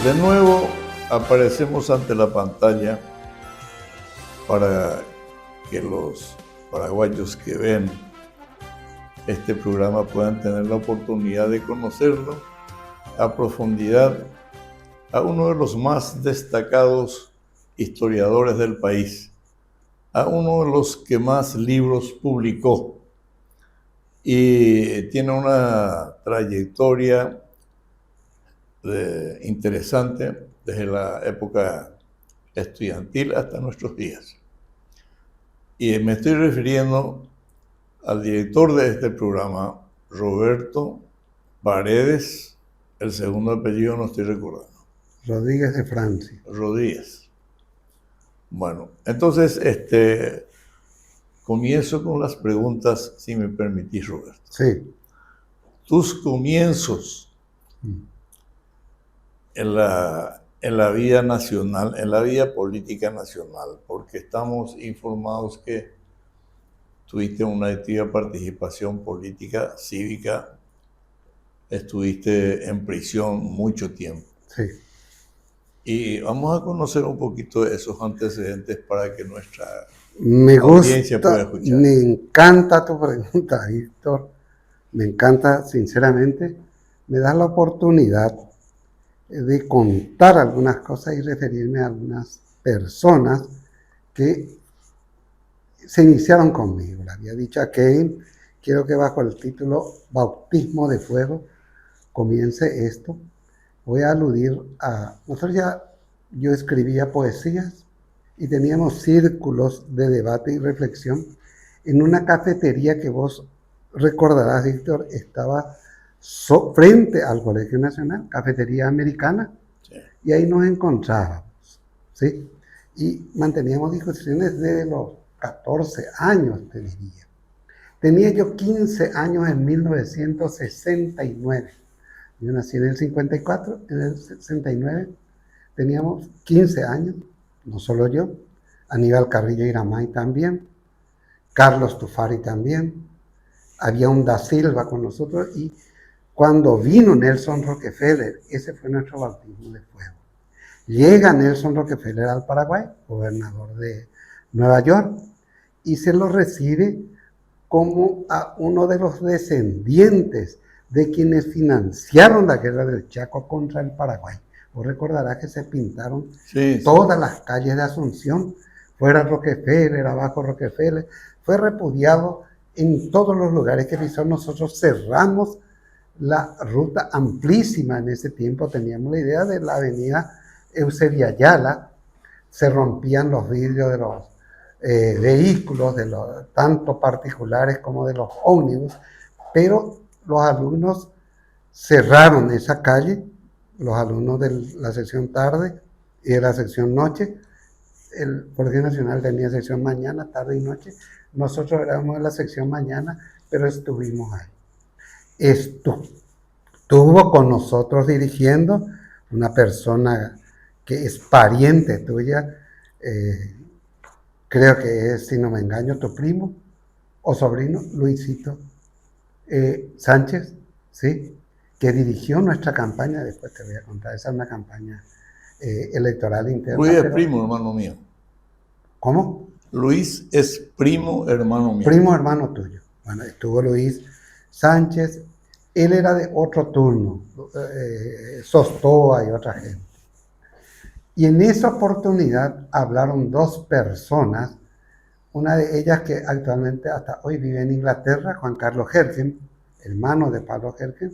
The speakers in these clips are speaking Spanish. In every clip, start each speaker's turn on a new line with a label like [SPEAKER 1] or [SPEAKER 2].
[SPEAKER 1] De nuevo aparecemos ante la pantalla para que los paraguayos que ven este programa puedan tener la oportunidad de conocerlo a profundidad a uno de los más destacados historiadores del país, a uno de los que más libros publicó y tiene una trayectoria interesante desde la época estudiantil hasta nuestros días. Y me estoy refiriendo al director de este programa, Roberto Paredes, el segundo apellido no estoy recordando.
[SPEAKER 2] Rodríguez de Francia.
[SPEAKER 1] Rodríguez. Bueno, entonces comienzo con las preguntas, si me permitís, Roberto.
[SPEAKER 2] Sí.
[SPEAKER 1] Tus comienzos en la vida nacional, en la vida política nacional, porque estamos informados que tuviste una activa participación política, cívica, estuviste en prisión mucho tiempo.
[SPEAKER 2] Sí.
[SPEAKER 1] Y vamos a conocer un poquito de esos antecedentes para que nuestra
[SPEAKER 2] audiencia
[SPEAKER 1] pueda escuchar.
[SPEAKER 2] Me encanta tu pregunta, Víctor. Me encanta, sinceramente. Me das la oportunidad de contar algunas cosas y referirme a algunas personas que se iniciaron conmigo. Le había dicho a Kevin, quiero que bajo el título Bautismo de Fuego comience esto. Voy a aludir a... Yo escribía poesías y teníamos círculos de debate y reflexión en una cafetería que vos recordarás, Víctor, estaba frente al Colegio Nacional, Cafetería Americana,
[SPEAKER 1] Sí.
[SPEAKER 2] Y ahí nos encontrábamos, ¿sí? Y manteníamos discusiones desde los 14 años, te diría. Tenía yo 15 años en 1969. Yo nací en el 54, en el 69 teníamos 15 años, no solo yo, Aníbal Carrillo Iramay también, Carlos Tufari también, había un Da Silva con nosotros y cuando vino Nelson Rockefeller, ese fue nuestro bautismo de fuego. Llega Nelson Rockefeller al Paraguay, gobernador de Nueva York, y se lo recibe como a uno de los descendientes de quienes financiaron la guerra del Chaco contra el Paraguay. Vos recordarás que se pintaron todas las calles de Asunción, fuera Rockefeller, abajo Rockefeller, fue repudiado en todos los lugares que pisó. Nosotros cerramos la ruta amplísima en ese tiempo, teníamos la idea de la avenida Eusebio Ayala, se rompían los vidrios de los vehículos, tanto particulares como de los ómnibus, pero los alumnos cerraron esa calle, los alumnos de la sección tarde y de la sección noche. El Colegio Nacional tenía sección mañana, tarde y noche. Nosotros éramos de la sección mañana, pero estuvimos ahí. Estuvo con nosotros dirigiendo una persona que es pariente tuya, creo que es, si no me engaño, tu primo o sobrino, Luisito Sánchez, ¿sí? Que dirigió nuestra campaña, después te voy a contar, esa es una campaña electoral interna.
[SPEAKER 1] Luis es primo hermano mío.
[SPEAKER 2] ¿Cómo?
[SPEAKER 1] Luis es primo hermano mío.
[SPEAKER 2] Primo hermano tuyo. Bueno, estuvo Luis Sánchez, él era de otro turno, Sostoa y otra gente. Y en esa oportunidad hablaron dos personas, una de ellas que actualmente hasta hoy vive en Inglaterra, Juan Carlos Hergen, hermano de Pablo Hergen,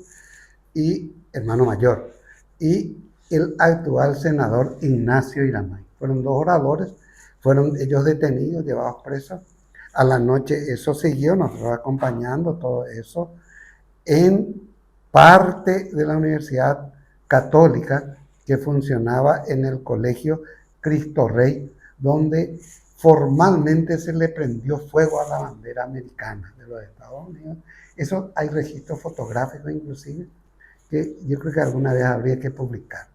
[SPEAKER 2] y hermano mayor, y el actual senador Ignacio Iramay. Fueron dos oradores, fueron ellos detenidos, llevados presos. A la noche eso siguió, nosotros acompañando todo eso, en parte de la Universidad Católica que funcionaba en el Colegio Cristo Rey, donde formalmente se le prendió fuego a la bandera americana de los Estados Unidos. Eso hay registros fotográficos inclusive, que yo creo que alguna vez habría que publicar.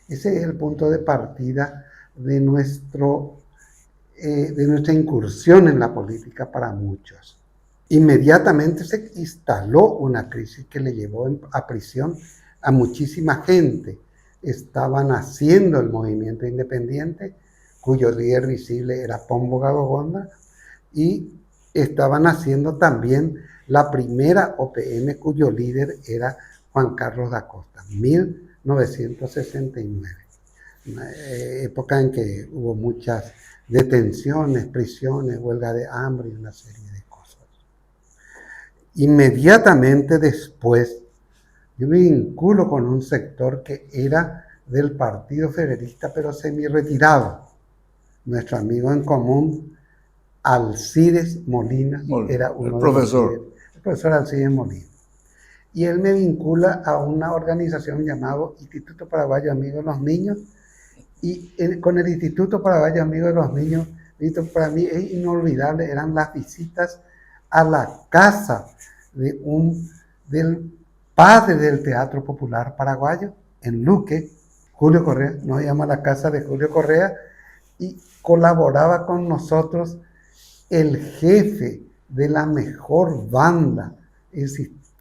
[SPEAKER 2] Ese es el punto de partida de nuestra incursión en la política para muchos. Inmediatamente se instaló una crisis que le llevó a prisión a muchísima gente, estaba naciendo el movimiento independiente, cuyo líder visible era Pombo Gadogonda, y estaba naciendo también la primera OPM, cuyo líder era Juan Carlos da Costa, 1969, una época en que hubo muchas detenciones, prisiones, huelga de hambre y una serie de cosas. Inmediatamente después, yo me vinculo con un sector que era del Partido Federalista, pero semi-retirado. Nuestro amigo en común, Alcides Molina, era uno
[SPEAKER 1] el profesor.
[SPEAKER 2] El profesor Alcides Molina. Y él me vincula a una organización llamada Instituto Paraguayo Amigo de los Niños, y con el Instituto Paraguayo Amigo de los Niños, para mí es inolvidable, eran las visitas a la casa del padre del Teatro Popular Paraguayo, en Luque, Julio Correa. Nos llama la casa de Julio Correa, y colaboraba con nosotros el jefe de la mejor banda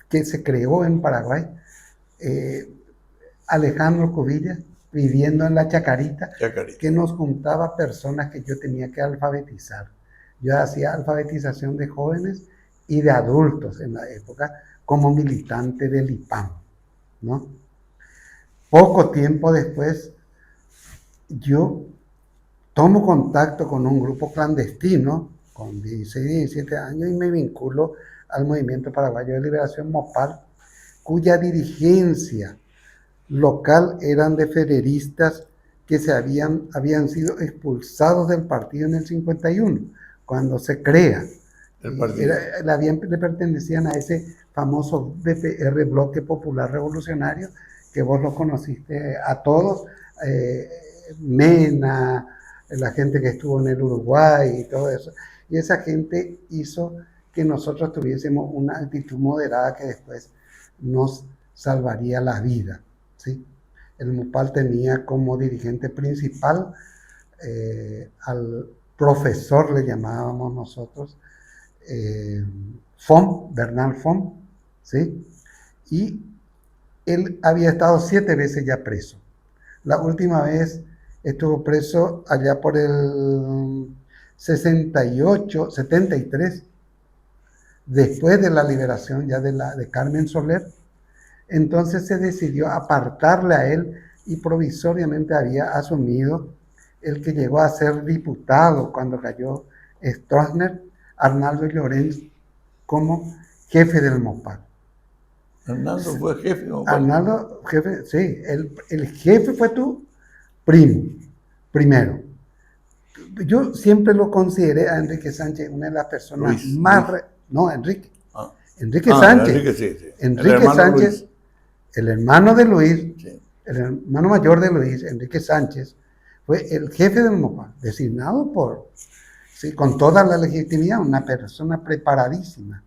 [SPEAKER 2] que se creó en Paraguay, Alejandro Cubilla, viviendo en la Chacarita, que nos juntaba personas que yo tenía que alfabetizar. Yo hacía alfabetización de jóvenes y de adultos en la época como militante del IPAM, ¿no? Poco tiempo después, yo tomo contacto con un grupo clandestino con 16, 17 años y me vinculo al Movimiento Paraguayo de Liberación, MOPAL, cuya dirigencia local eran de fereristas que habían sido expulsados del partido en el 51, cuando se crea. Le pertenecían a ese famoso BPR, Bloque Popular Revolucionario, que vos lo conociste a todos, Mena, la gente que estuvo en el Uruguay y todo eso. Y esa gente hizo que nosotros tuviésemos una actitud moderada que después nos salvaría la vida, ¿sí? El MOPAL tenía como dirigente principal al profesor, le llamábamos nosotros, Fom, Bernal Fom, ¿sí? Y él había estado 7 veces ya preso. La última vez estuvo preso allá por el 68, 73, después de la liberación ya de Carmen Soler. Entonces se decidió apartarle a él y provisoriamente había asumido el que llegó a ser diputado cuando cayó Stroessner, Arnaldo Llorens, como jefe del MOPAL.
[SPEAKER 1] Arnaldo fue jefe del MOPAL.
[SPEAKER 2] Arnaldo, jefe, sí, el jefe fue tu primo, primero. Yo siempre lo consideré a Enrique Sánchez una de las personas no, Enrique. Enrique Sánchez.
[SPEAKER 1] Enrique, sí.
[SPEAKER 2] Enrique Sánchez, el hermano de Luis, sí. El hermano mayor de Luis, Enrique Sánchez, fue el jefe del MOPAL, designado con toda la legitimidad, una persona preparadísima.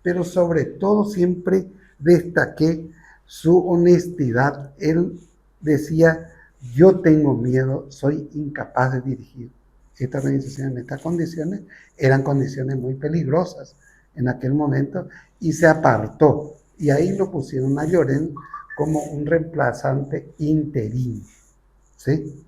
[SPEAKER 2] Pero sobre todo siempre destaqué su honestidad. Él decía: yo tengo miedo, soy incapaz de dirigir esta organización en estas condiciones. Eran condiciones muy peligrosas en aquel momento, y se apartó. Y ahí lo pusieron a Llorens como un reemplazante interino, ¿sí?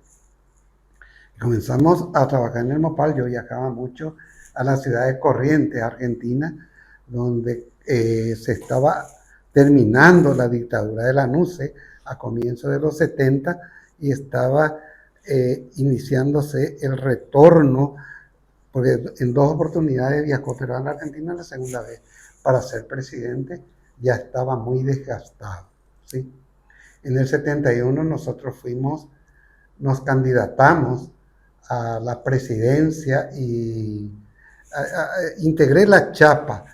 [SPEAKER 2] Comenzamos a trabajar en el MOPAL. Yo viajaba mucho a la ciudad de Corrientes, Argentina, donde se estaba terminando la dictadura de la NUCE a comienzos de los 70 y estaba iniciándose el retorno, porque en 2 oportunidades viajó Perón a la Argentina, la segunda vez para ser presidente, ya estaba muy desgastado, ¿sí? En el 71 nosotros nos candidatamos a la presidencia y integré la chapa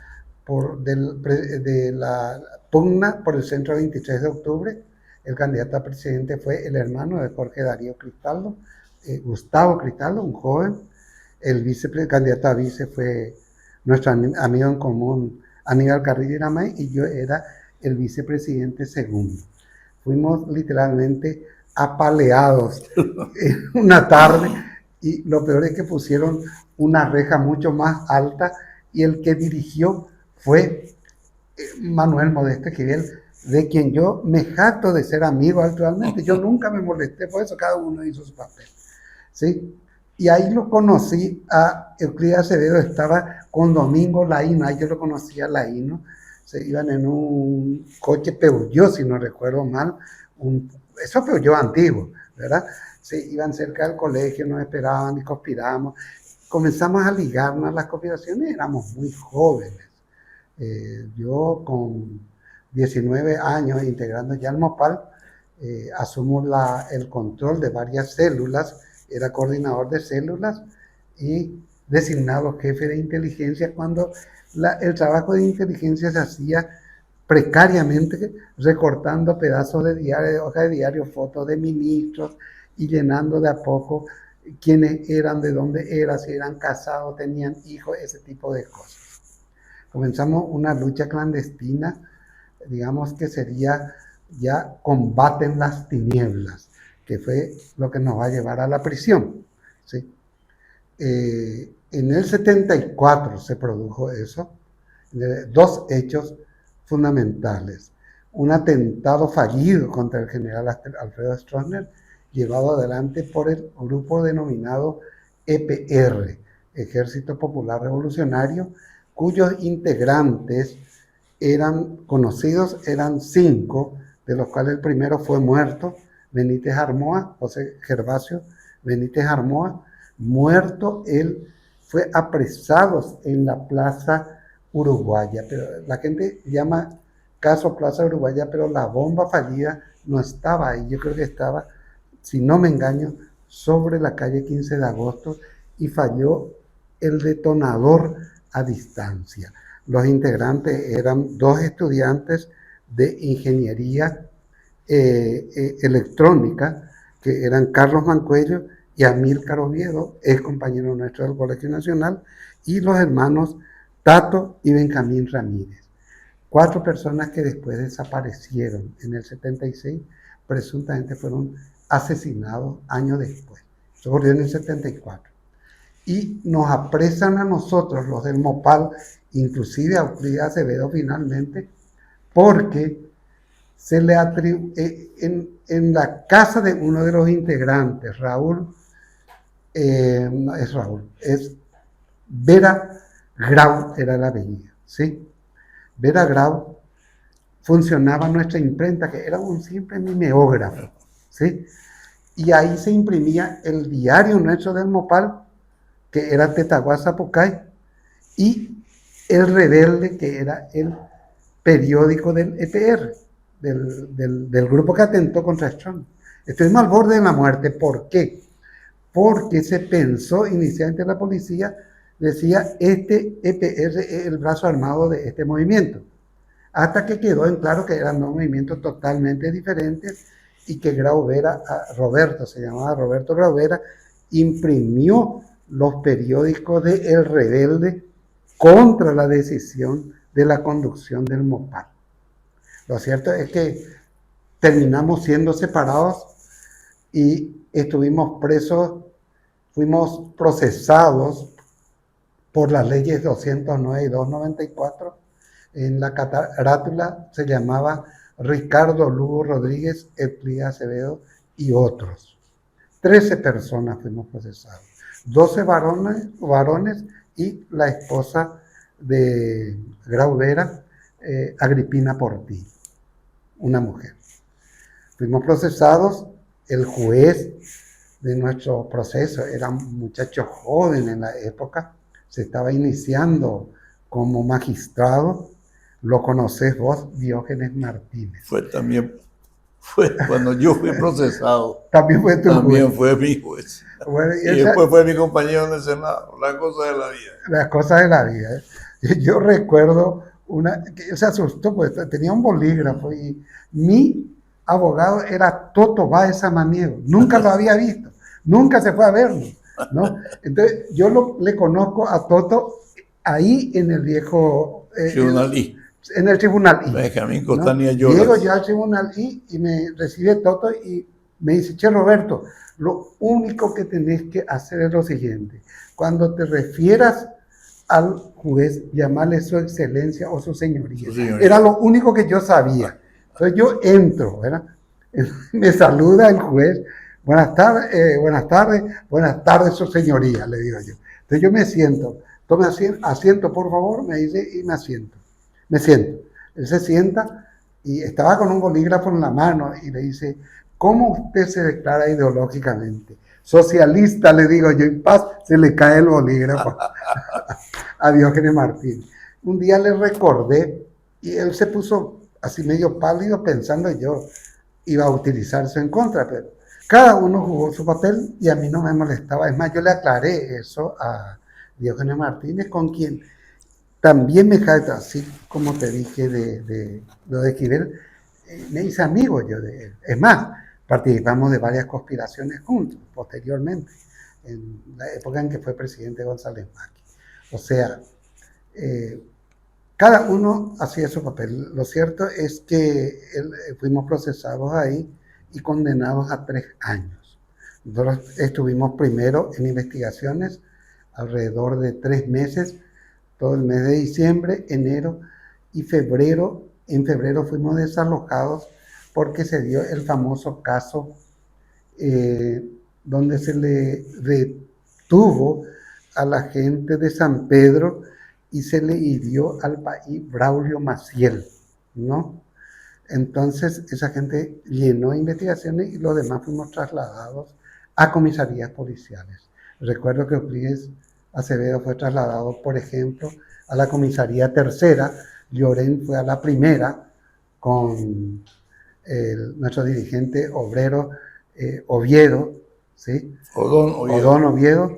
[SPEAKER 2] de la pugna por el centro 23 de octubre. El candidato a presidente fue el hermano de Jorge Darío Cristaldo, Gustavo Cristaldo, un joven. El candidato a vice fue nuestro amigo en común, Aníbal Carrillo Iramay, y yo era el vicepresidente segundo. Fuimos literalmente apaleados en una tarde, y lo peor es que pusieron una reja mucho más alta, y el que dirigió fue Manuel Modesto Esquivel, de quien yo me jacto de ser amigo actualmente. Yo nunca me molesté por eso, cada uno hizo su papel, ¿sí? Y ahí lo conocí a Euclides Acevedo, estaba con Domingo Laíno, ahí yo lo conocí a Laíno, se iban en un coche Peugeot, si no recuerdo mal, eso Peugeot antiguo, ¿verdad? Se iban cerca del colegio, nos esperaban y conspirábamos. Comenzamos a ligarnos a las conspiraciones, éramos muy jóvenes. Yo con 19 años integrando ya el MOPAL, asumo el control de varias células, era coordinador de células y designado jefe de inteligencia cuando el trabajo de inteligencia se hacía precariamente, recortando pedazos de diario, de hoja de diario, fotos de ministros y llenando de a poco quiénes eran, de dónde eran, si eran casados, tenían hijos, ese tipo de cosas. Comenzamos una lucha clandestina, digamos que sería ya combate en las tinieblas, que fue lo que nos va a llevar a la prisión, ¿sí? En el 74 se produjo eso, dos hechos fundamentales. Un atentado fallido contra el general Alfredo Stroessner, llevado adelante por el grupo denominado EPR, Ejército Popular Revolucionario, cuyos integrantes eran conocidos, eran 5, de los cuales el primero fue muerto, Benítez Armoa, José Gervasio Benítez Armoa, muerto. Él fue apresado en la Plaza Uruguaya, pero la gente llama caso Plaza Uruguaya, pero la bomba fallida no estaba ahí, yo creo que estaba, si no me engaño, sobre la calle 15 de agosto y falló el detonador a distancia. Los integrantes eran 2 estudiantes de ingeniería electrónica, que eran Carlos Mancuello y Amílcar Oviedo, ex compañero nuestro del Colegio Nacional, y los hermanos Tato y Benjamín Ramírez. 4 personas que después desaparecieron en el 76, presuntamente fueron asesinados años después. Eso ocurrió en el 74. Y nos apresan a nosotros, los del MOPAL, inclusive a Euclides Acevedo finalmente, porque se le atribuye en la casa de uno de los integrantes, Raúl, no es Raúl, es Vera Grau, era la apellido, ¿sí? Vera Grau funcionaba nuestra imprenta, que era un simple mimeógrafo, ¿sí? Y ahí se imprimía el diario nuestro del MOPAL, que era Tetaguasa Pucay, y El Rebelde, que era el periódico del EPR, del grupo que atentó contra Strong. Estuvimos al borde de la muerte. ¿Por qué? Porque se pensó inicialmente la policía, decía, este EPR es el brazo armado de este movimiento. Hasta que quedó en claro que eran 2 movimientos totalmente diferentes y que Grauvera, Roberto, se llamaba Roberto Grauvera, imprimió los periódicos de El Rebelde contra la decisión de la conducción del MOPAL. Lo cierto es que terminamos siendo separados y estuvimos presos, fuimos procesados por las leyes 209 y 294. En la carátula se llamaba Ricardo Lugo Rodríguez, Euclides Acevedo y otros. 13 personas fuimos procesados. 12 varones y la esposa de Grauvera, Agripina Portillo, una mujer. Fuimos procesados, el juez de nuestro proceso era un muchacho joven en la época, se estaba iniciando como magistrado, lo conocés vos, Diógenes Martínez.
[SPEAKER 1] Fue cuando yo fui procesado.
[SPEAKER 2] También fue tu
[SPEAKER 1] También
[SPEAKER 2] juez.
[SPEAKER 1] fue mi juez.
[SPEAKER 2] Bueno,
[SPEAKER 1] y después fue mi compañero en el Senado. Las cosas de la vida.
[SPEAKER 2] Las cosas de la vida. Yo recuerdo que se asustó, pues tenía un bolígrafo y mi abogado era Toto Báez Samaniego. Nunca lo había visto, nunca se fue a verlo, ¿no? Entonces yo le conozco a Toto ahí en el viejo...
[SPEAKER 1] Tribunal I.
[SPEAKER 2] En el Tribunal I.
[SPEAKER 1] Benjamín Costanía
[SPEAKER 2] ¿no?
[SPEAKER 1] Lloras.
[SPEAKER 2] Llego yo al Tribunal I y me recibe Toto y me dice, che Roberto, lo único que tenés que hacer es lo siguiente. Cuando te refieras al juez, llamarle su excelencia o su señoría. Era lo único que yo sabía. Entonces yo entro, ¿verdad? Me saluda el juez. Buenas tardes, buenas tardes, su señoría, le digo yo. Entonces yo me siento. Tome asiento, por favor, me dice, y me asiento. Me siento. Él se sienta y estaba con un bolígrafo en la mano y le dice, ¿cómo usted se declara ideológicamente? Socialista, le digo yo, en paz se le cae el bolígrafo a Diógenes Martínez. Un día le recordé y él se puso así medio pálido pensando yo iba a utilizarse en contra, pero cada uno jugó su papel y a mí no me molestaba. Es más, yo le aclaré eso a Diógenes Martínez, con quien también me jacta, así como te dije de lo de Esquivel, me hice amigo yo de él. Es más, participamos de varias conspiraciones juntos, posteriormente, en la época en que fue presidente González Maki. O sea, cada uno hacía su papel. Lo cierto es que fuimos procesados ahí y condenados a 3 años. Nosotros estuvimos primero en investigaciones alrededor de 3 meses, todo el mes de diciembre, enero y febrero. En febrero fuimos desalojados porque se dio el famoso caso donde se le detuvo a la gente de San Pedro y se le hirió al país Braulio Maciel, ¿no? Entonces esa gente llenó investigaciones y los demás fuimos trasladados a comisarías policiales. Recuerdo que Euclides Acevedo fue trasladado, por ejemplo, a la comisaría tercera, Llorén fue a la primera con nuestro dirigente obrero Oviedo, ¿sí? Odón Oviedo,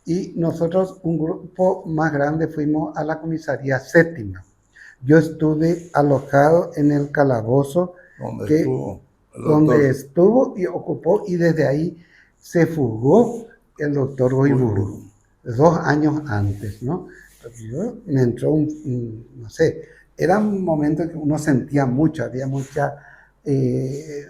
[SPEAKER 2] y nosotros, un grupo más grande, fuimos a la comisaría séptima. Yo estuve alojado en el calabozo donde estuvo y ocupó, y desde ahí se fugó el doctor Goiburu, 2 años antes, ¿no? Yo, me entró no sé, era un momento en que uno sentía mucho, había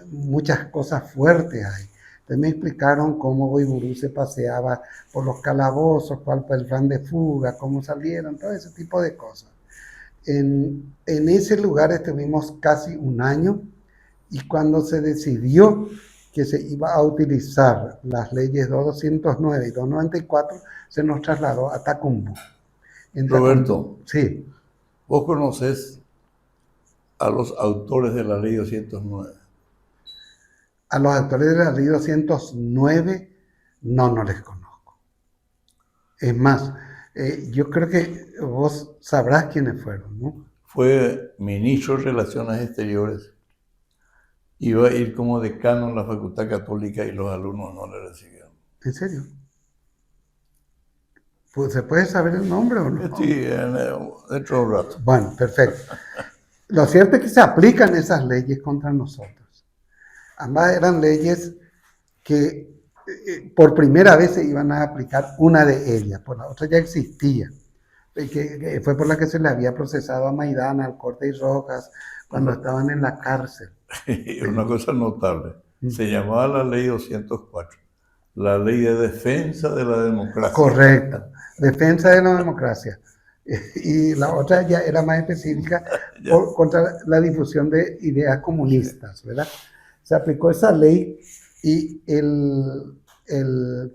[SPEAKER 2] muchas cosas fuertes ahí. Entonces me explicaron cómo Goiburu se paseaba por los calabozos, cuál fue el plan de fuga, cómo salieron, todo ese tipo de cosas. En ese lugar estuvimos casi 1 año, y cuando se decidió que se iba a utilizar las leyes 209 y 294, se nos trasladó a Tacumbo.
[SPEAKER 1] Roberto,
[SPEAKER 2] sí.
[SPEAKER 1] ¿Vos conocés a los autores de la ley 209?
[SPEAKER 2] A los autores de la ley 209 no les conozco. Es más, yo creo que vos sabrás quiénes fueron, ¿no?
[SPEAKER 1] Fue ministro de Relaciones Exteriores. Iba a ir como decano en la Facultad Católica y los alumnos no le recibieron.
[SPEAKER 2] ¿En serio? Pues, ¿se puede saber el nombre o no?
[SPEAKER 1] Sí, dentro de un rato.
[SPEAKER 2] Bueno, perfecto. Lo cierto es que se aplican esas leyes contra nosotros. Ambas eran leyes que por primera vez se iban a aplicar, una de ellas, por la otra ya existía, que fue por la que se le había procesado a Maidana, al Corte y Rojas, cuando estaban en la cárcel.
[SPEAKER 1] Una cosa notable, se llamaba la ley 204, la ley de defensa de la democracia.
[SPEAKER 2] Correcto, defensa de la democracia. Y la otra ya era más específica contra la difusión de ideas comunistas, ¿verdad? Se aplicó esa ley y el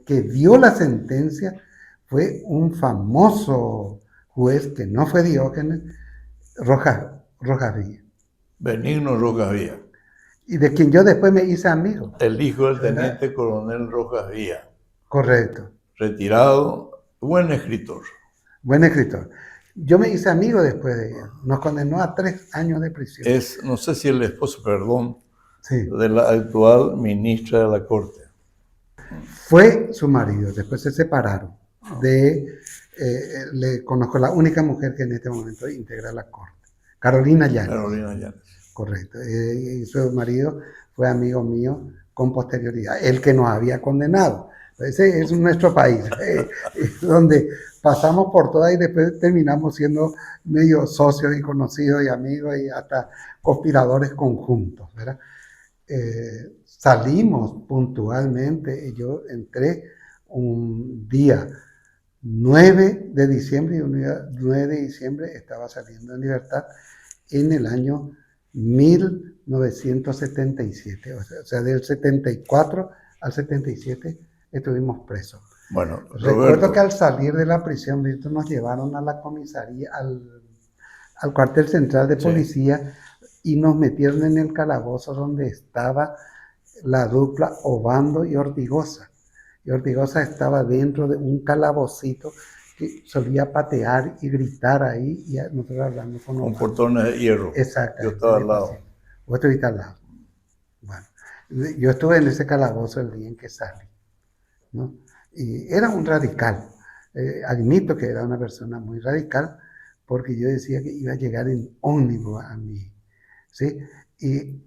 [SPEAKER 2] que dio la sentencia fue un famoso juez que no fue Diógenes, Rojas Villa.
[SPEAKER 1] Benigno Rojas Villa.
[SPEAKER 2] Y de quien yo después me hice amigo.
[SPEAKER 1] El hijo del teniente coronel Rojas Villa.
[SPEAKER 2] Correcto.
[SPEAKER 1] Retirado, buen escritor.
[SPEAKER 2] Buen escritor. Yo me hice amigo después de ella. Nos condenó a 3 años de prisión.
[SPEAKER 1] Es, no sé si el esposo, perdón,
[SPEAKER 2] sí,
[SPEAKER 1] de la actual ministra de la Corte.
[SPEAKER 2] Fue su marido, después se separaron. Le conozco la única mujer que en este momento integra la Corte. Carolina Llanes.
[SPEAKER 1] Carolina Llanes.
[SPEAKER 2] Correcto. Y su marido fue amigo mío con posterioridad, el que nos había condenado. Ese es nuestro país, donde pasamos por todas y después terminamos siendo medio socios y conocidos y amigos y hasta conspiradores conjuntos, ¿verdad? Salimos puntualmente y yo entré un día 9 de diciembre y un día 9 de diciembre estaba saliendo en libertad en el año 1900 1977. O sea, del 74 al 77 estuvimos presos.
[SPEAKER 1] Bueno,
[SPEAKER 2] Recuerdo
[SPEAKER 1] Roberto,
[SPEAKER 2] que al salir de la prisión, Víctor, nos llevaron a la comisaría, al cuartel central de
[SPEAKER 1] sí,
[SPEAKER 2] policía y nos metieron en el calabozo donde estaba la dupla Obando y Ortigosa. Y Ortigosa estaba dentro de un calabocito que solía patear y gritar ahí, y nosotros hablando con
[SPEAKER 1] con
[SPEAKER 2] Obando.
[SPEAKER 1] portones de hierro. Yo
[SPEAKER 2] Exactamente.
[SPEAKER 1] estaba al lado.
[SPEAKER 2] Vos estuviste al lado. Bueno, yo estuve en ese calabozo el día en que salí, ¿no? Y era un radical. Admito que era una persona muy radical, porque yo decía que iba a llegar en ómnibus a mí, ¿sí? Y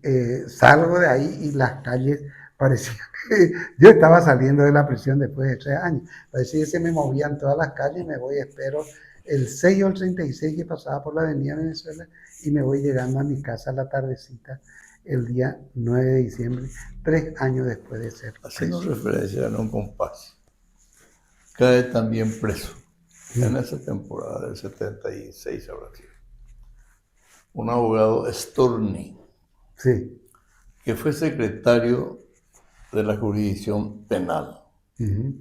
[SPEAKER 2] salgo de ahí y las calles parecían que yo estaba saliendo de la prisión después de 3 años. Parecía que se me movían todas las calles y me voy, espero el 6 o el 36 que pasaba por la avenida Venezuela y me voy llegando a mi casa a la tardecita el día 9 de diciembre, 3 años después de ser
[SPEAKER 1] Haciendo
[SPEAKER 2] preso.
[SPEAKER 1] referencia a un compás, cae también preso en esa temporada del 76, ahora sí, un abogado Storni,
[SPEAKER 2] Sí.
[SPEAKER 1] que fue secretario de la jurisdicción penal.
[SPEAKER 2] Uh-huh.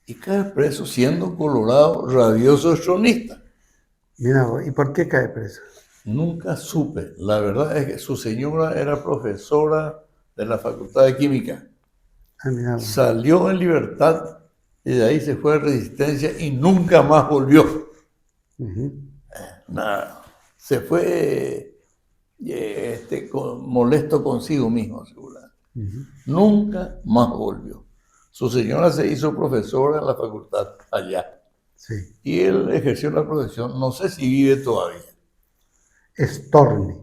[SPEAKER 1] Y cae preso siendo colorado, rabioso, estronista.
[SPEAKER 2] Mira vos, ¿y por qué cae preso?
[SPEAKER 1] Nunca supe. La verdad es que su señora era profesora de la Facultad de Química.
[SPEAKER 2] Ah, mira vos.
[SPEAKER 1] Salió en libertad y de ahí se fue a Resistencia y nunca más volvió.
[SPEAKER 2] Uh-huh.
[SPEAKER 1] Nada. Se fue molesto consigo mismo, seguramente.
[SPEAKER 2] Uh-huh.
[SPEAKER 1] Nunca más volvió. Su señora se hizo profesora en la facultad allá.
[SPEAKER 2] Sí.
[SPEAKER 1] Y él ejerció la profesión, no sé si vive todavía.
[SPEAKER 2] Storni.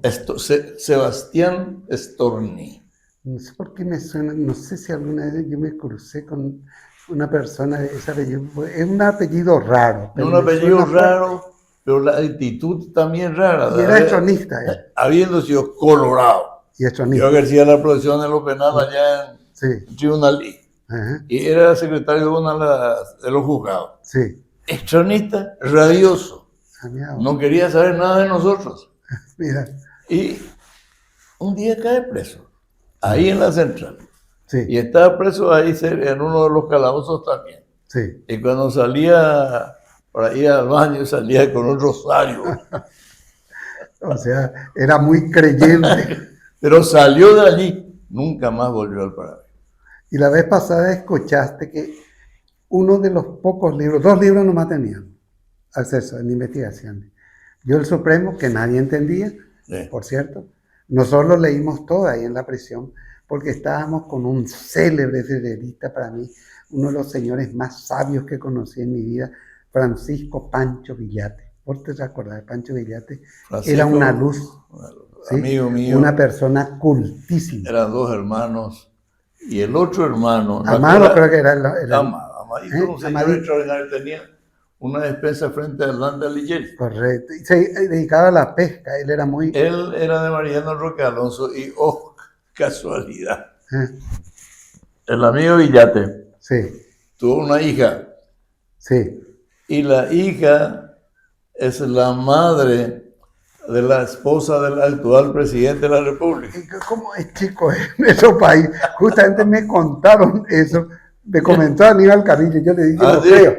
[SPEAKER 1] Sebastián Storni.
[SPEAKER 2] No sé por qué me suena, no sé si alguna vez yo me crucé con una persona de ese apellido. Es un apellido raro.
[SPEAKER 1] Un apellido raro, pero la actitud también rara.
[SPEAKER 2] Y era estronista.
[SPEAKER 1] Habiendo sido colorado.
[SPEAKER 2] Y estronista.
[SPEAKER 1] Yo ejercía la profesión en lo penal allá en
[SPEAKER 2] Sí.
[SPEAKER 1] Tribunalí.
[SPEAKER 2] Ajá.
[SPEAKER 1] Y era secretario de uno de los juzgados.
[SPEAKER 2] Sí.
[SPEAKER 1] Estronista, rabioso.
[SPEAKER 2] Ah, mira vos.
[SPEAKER 1] No quería saber nada de nosotros.
[SPEAKER 2] Mira.
[SPEAKER 1] Y un día cae preso, ahí en la central.
[SPEAKER 2] Sí.
[SPEAKER 1] Y estaba preso ahí en uno de los calabozos también.
[SPEAKER 2] Sí.
[SPEAKER 1] Y cuando salía para ir al baño, salía con un rosario.
[SPEAKER 2] O sea, era muy creyente.
[SPEAKER 1] Pero salió de allí, nunca más volvió al paraíso.
[SPEAKER 2] Y la vez pasada escuchaste que uno de los pocos libros, 2 libros nomás tenían acceso en investigaciones. Yo el Supremo, que nadie entendía,
[SPEAKER 1] Sí.
[SPEAKER 2] por cierto. Nosotros lo leímos todo ahí en la prisión, porque estábamos con un célebre federalista para mí, uno de los señores más sabios que conocí en mi vida, Francisco Pancho Villate. ¿Vos te acordás de Pancho Villate?
[SPEAKER 1] Francisco,
[SPEAKER 2] era una luz, ¿sí?
[SPEAKER 1] Amigo mío.
[SPEAKER 2] Una persona cultísima.
[SPEAKER 1] Eran 2 hermanos. Y el otro hermano...
[SPEAKER 2] Amado creo que era
[SPEAKER 1] Amadito, un señor extraordinario, tenía una despensa frente al Landa Ligel.
[SPEAKER 2] Correcto. Y se dedicaba a la pesca. Él era muy...
[SPEAKER 1] Él era de Mariano Roque Alonso y, oh, casualidad, el amigo Villate
[SPEAKER 2] Sí,
[SPEAKER 1] tuvo una hija
[SPEAKER 2] sí.
[SPEAKER 1] y la hija es la madre de la esposa del actual presidente de la República.
[SPEAKER 2] ¿Cómo es, chico, en nuestro país? Justamente me contaron eso. Me comentó Aníbal Carrillo. Yo le dije, no
[SPEAKER 1] ¿sí?
[SPEAKER 2] creo.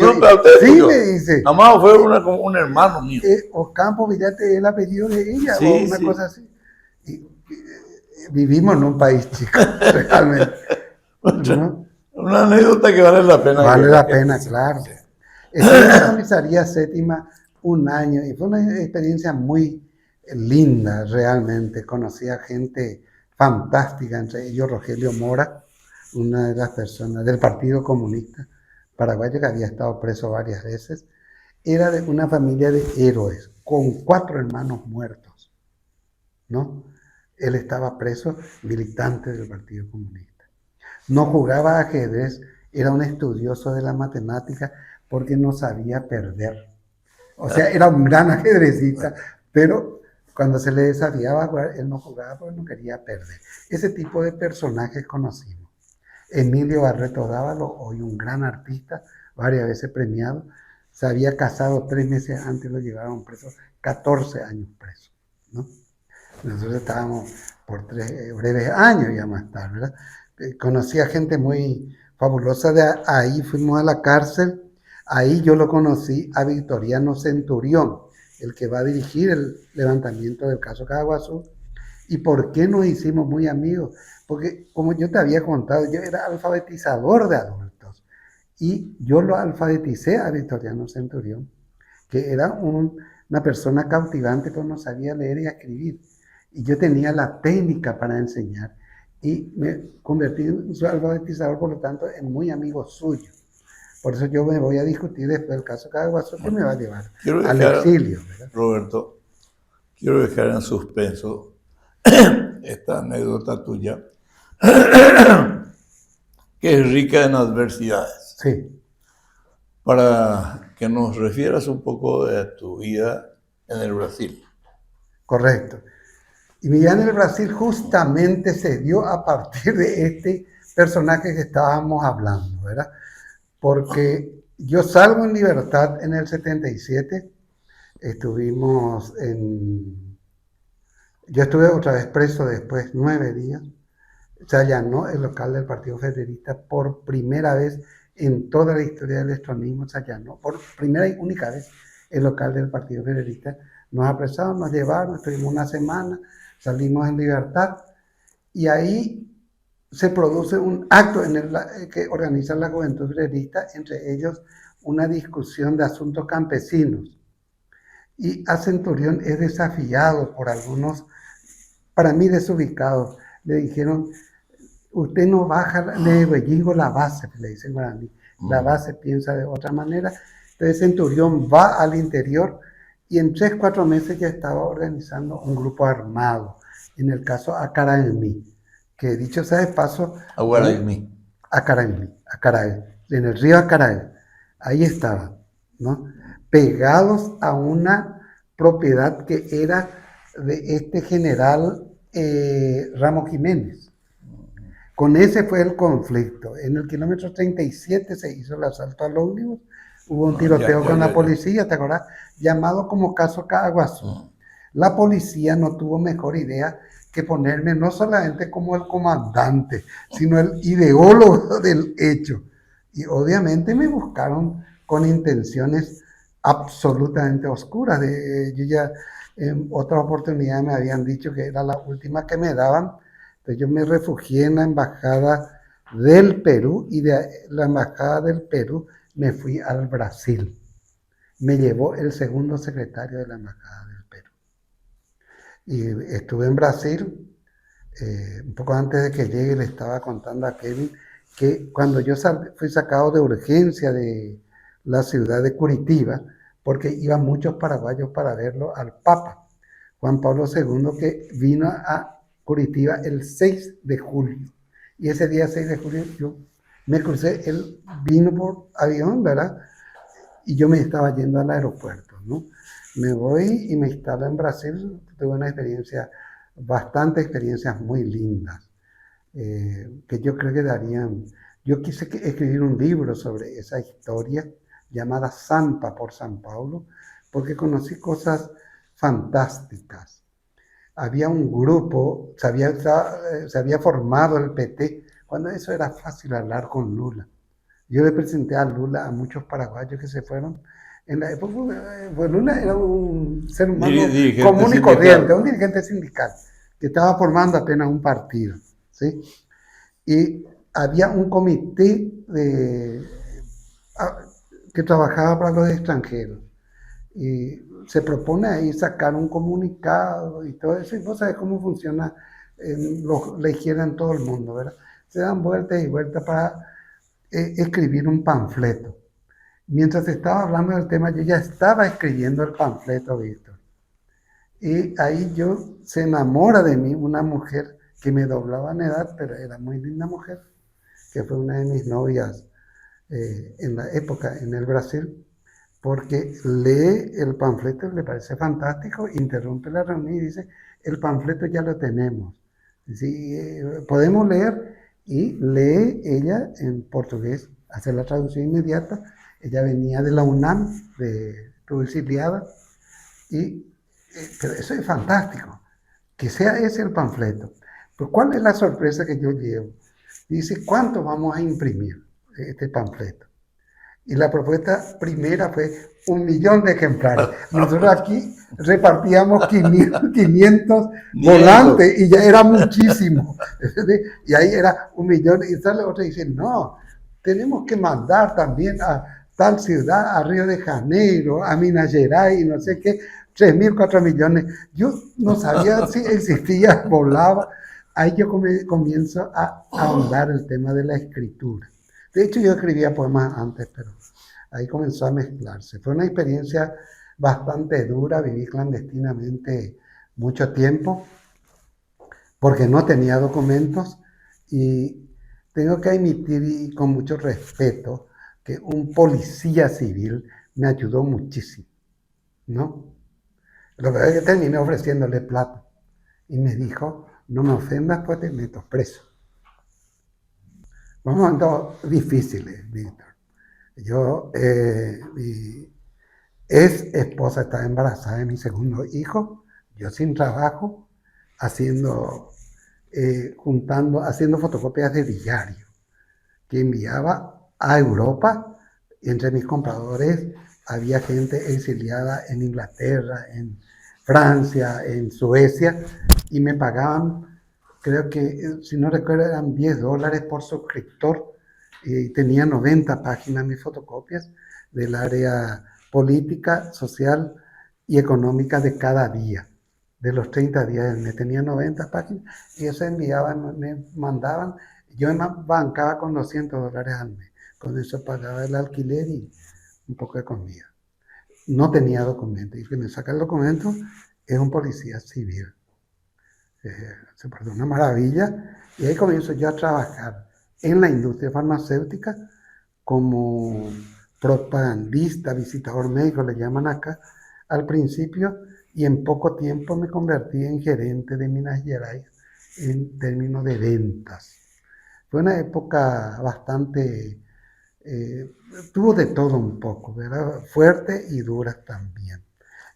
[SPEAKER 1] No, pero
[SPEAKER 2] sí, me dice.
[SPEAKER 1] Amado fue como un hermano mío.
[SPEAKER 2] Ocampo Villate es el apellido de ella,
[SPEAKER 1] Sí,
[SPEAKER 2] o una
[SPEAKER 1] sí.
[SPEAKER 2] cosa así. Y vivimos en un país, chico, realmente. ¿No?
[SPEAKER 1] Una anécdota que vale la pena.
[SPEAKER 2] Vale la pena, claro. Estuve en la comisaría séptima 1 año y fue una experiencia muy linda realmente. Conocí a gente fantástica, entre ellos Rogelio Mora, una de las personas del Partido Comunista Paraguayo que había estado preso varias veces. Era de una familia de héroes, con 4 hermanos muertos, ¿no? Él estaba preso, militante del Partido Comunista. No jugaba ajedrez, era un estudioso de la matemática porque no sabía perder. O sea, era un gran ajedrecista, pero cuando se le desafiaba a jugar, él no jugaba porque no quería perder. Ese tipo de personajes conocimos. Emilio Barreto Dávalo, hoy un gran artista, varias veces premiado, se había casado 3 meses antes, lo llevaron preso, 14 años preso, ¿no? Nosotros estábamos por 3 breves años ya más tarde, ¿verdad? Conocí a gente muy fabulosa de ahí, fuimos a la cárcel, ahí yo lo conocí a Victoriano Centurión, el que va a dirigir el levantamiento del caso Caaguazú. ¿Y por qué nos hicimos muy amigos? Porque como yo te había contado, yo era alfabetizador de adultos y yo lo alfabeticé a Victoriano Centurión, que era una persona cautivante, pero no sabía leer y escribir. Y yo tenía la técnica para enseñar y me convertí en su alfabetizador, por lo tanto, en muy amigo suyo. Por eso yo me voy a discutir después del caso Caaguazú, que me va a llevar al exilio, ¿verdad?
[SPEAKER 1] Roberto, quiero dejar en suspenso esta anécdota tuya, que es rica en adversidades.
[SPEAKER 2] Sí.
[SPEAKER 1] Para que nos refieras un poco de tu vida en el Brasil.
[SPEAKER 2] Correcto. Y mi vida en el Brasil justamente se dio a partir de este personaje que estábamos hablando, ¿verdad? Porque yo salgo en libertad en el 77, yo estuve otra vez preso después 9 días, se allanó el local del Partido Federalista por primera vez en toda la historia del estronismo, se allanó por primera y única vez el local del Partido Federalista. Nos apresaron, nos llevaron, estuvimos una semana, salimos en libertad y ahí se produce un acto en el que organiza la Juventud Federalista, entre ellos una discusión de asuntos campesinos. Y a Centurión es desafiado por algunos, para mí desubicados. Le dijeron, usted no baja, le bellingo la base, le dicen para mí. La base piensa de otra manera. Entonces Centurión va al interior y en 3-4 meses ya estaba organizando un grupo armado, en el caso Acaraemí, que dicho sea de paso,
[SPEAKER 1] Acaraemí,
[SPEAKER 2] en el río Acaraí, ahí estaba, ¿no? Pegados a una propiedad que era de este general Ramos Jiménez. Con ese fue el conflicto. En el kilómetro 37 se hizo el asalto al ómnibus, hubo un tiroteo con la policía, ¿te acuerdas? Llamado como caso Caaguazú. La policía no tuvo mejor idea que ponerme no solamente como el comandante, sino el ideólogo del hecho. Y obviamente me buscaron con intenciones absolutamente oscuras. Yo ya en otra oportunidad me habían dicho que era la última que me daban. Entonces yo me refugié en la embajada del Perú y de la embajada del Perú me fui al Brasil. Me llevó el segundo secretario de la embajada del Perú. Y estuve en Brasil, un poco antes de que llegue le estaba contando a Kevin que cuando yo fui sacado de urgencia de la ciudad de Curitiba, porque iban muchos paraguayos para verlo al Papa, Juan Pablo II, que vino a Curitiba el 6 de julio. Y ese día 6 de julio yo me crucé, él vino por avión, ¿verdad? Y yo me estaba yendo al aeropuerto, ¿no? Me voy y me instalo en Brasil, tuve una experiencia, bastantes experiencias muy lindas, que yo creo que darían, yo quise escribir un libro sobre esa historia llamada Sampa por San Paulo, porque conocí cosas fantásticas. Había un grupo, se había formado el PT, cuando eso era fácil hablar con Lula. Yo le presenté a Lula a muchos paraguayos que se fueron. En la época, pues Lula era un ser humano común y corriente, un dirigente sindical, que estaba formando apenas un partido, ¿sí? Y había un comité que trabajaba para los extranjeros. Y se propone ahí sacar un comunicado y todo eso, y vos sabés cómo funciona la izquierda en todo el mundo, ¿verdad? Se dan vueltas y vueltas para escribir un panfleto. Mientras estaba hablando del tema, yo ya estaba escribiendo el panfleto, Víctor. Y ahí se enamora de mí una mujer que me doblaba en edad, pero era muy linda mujer, que fue una de mis novias en la época en el Brasil, porque lee el panfleto, le parece fantástico, interrumpe la reunión y dice, el panfleto ya lo tenemos. Sí, podemos leer, y lee ella en portugués, hace la traducción inmediata. Ella venía de la UNAM, estuvo exiliada, pero eso es fantástico. que sea ese el panfleto. Pues, ¿cuál es la sorpresa que yo llevo? Dice, ¿cuánto vamos a imprimir este panfleto? Y la propuesta primera fue 1.000.000 de ejemplares. Nosotros aquí repartíamos 500 volantes y ya era muchísimo. Y ahí era 1.000.000. Y sale otra y dice, no, tenemos que mandar también a tal ciudad, a Río de Janeiro, a Minas Gerais, y no sé qué, 3.000, 4.000.000. Yo no sabía si existía, volaba. Ahí yo comienzo a ahondar el tema de la escritura. De hecho, yo escribía poemas antes, pero ahí comenzó a mezclarse. Fue una experiencia bastante dura, viví clandestinamente mucho tiempo, porque no tenía documentos, y tengo que admitir, y con mucho respeto, que un policía civil me ayudó muchísimo, ¿no? Lo que es que terminé ofreciéndole plata, y me dijo, no me ofendas, pues te meto preso. Momentos difíciles, Víctor. Mi ex esposa estaba embarazada de mi segundo hijo, yo sin trabajo, haciendo fotocopias de diario que enviaba a Europa. Entre mis compradores había gente exiliada en Inglaterra, en Francia, en Suecia, y me pagaban, creo que, si no recuerdo, eran $10 por suscriptor, y tenía 90 páginas mis fotocopias del área política, social y económica de cada día. De los 30 días me tenía 90 páginas, y eso enviaban, me mandaban. Yo me bancaba con $200 al mes. Con eso pagaba el alquiler y un poco de comida. No tenía documentos. Y que me saca el documento es un policía civil. Se portó una maravilla. Y ahí comienzo yo a trabajar en la industria farmacéutica como propagandista, visitador médico, le llaman acá, al principio, y en poco tiempo me convertí en gerente de Minas Gerais en términos de ventas. Fue una época bastante, tuvo de todo un poco, ¿verdad? Fuerte y dura también.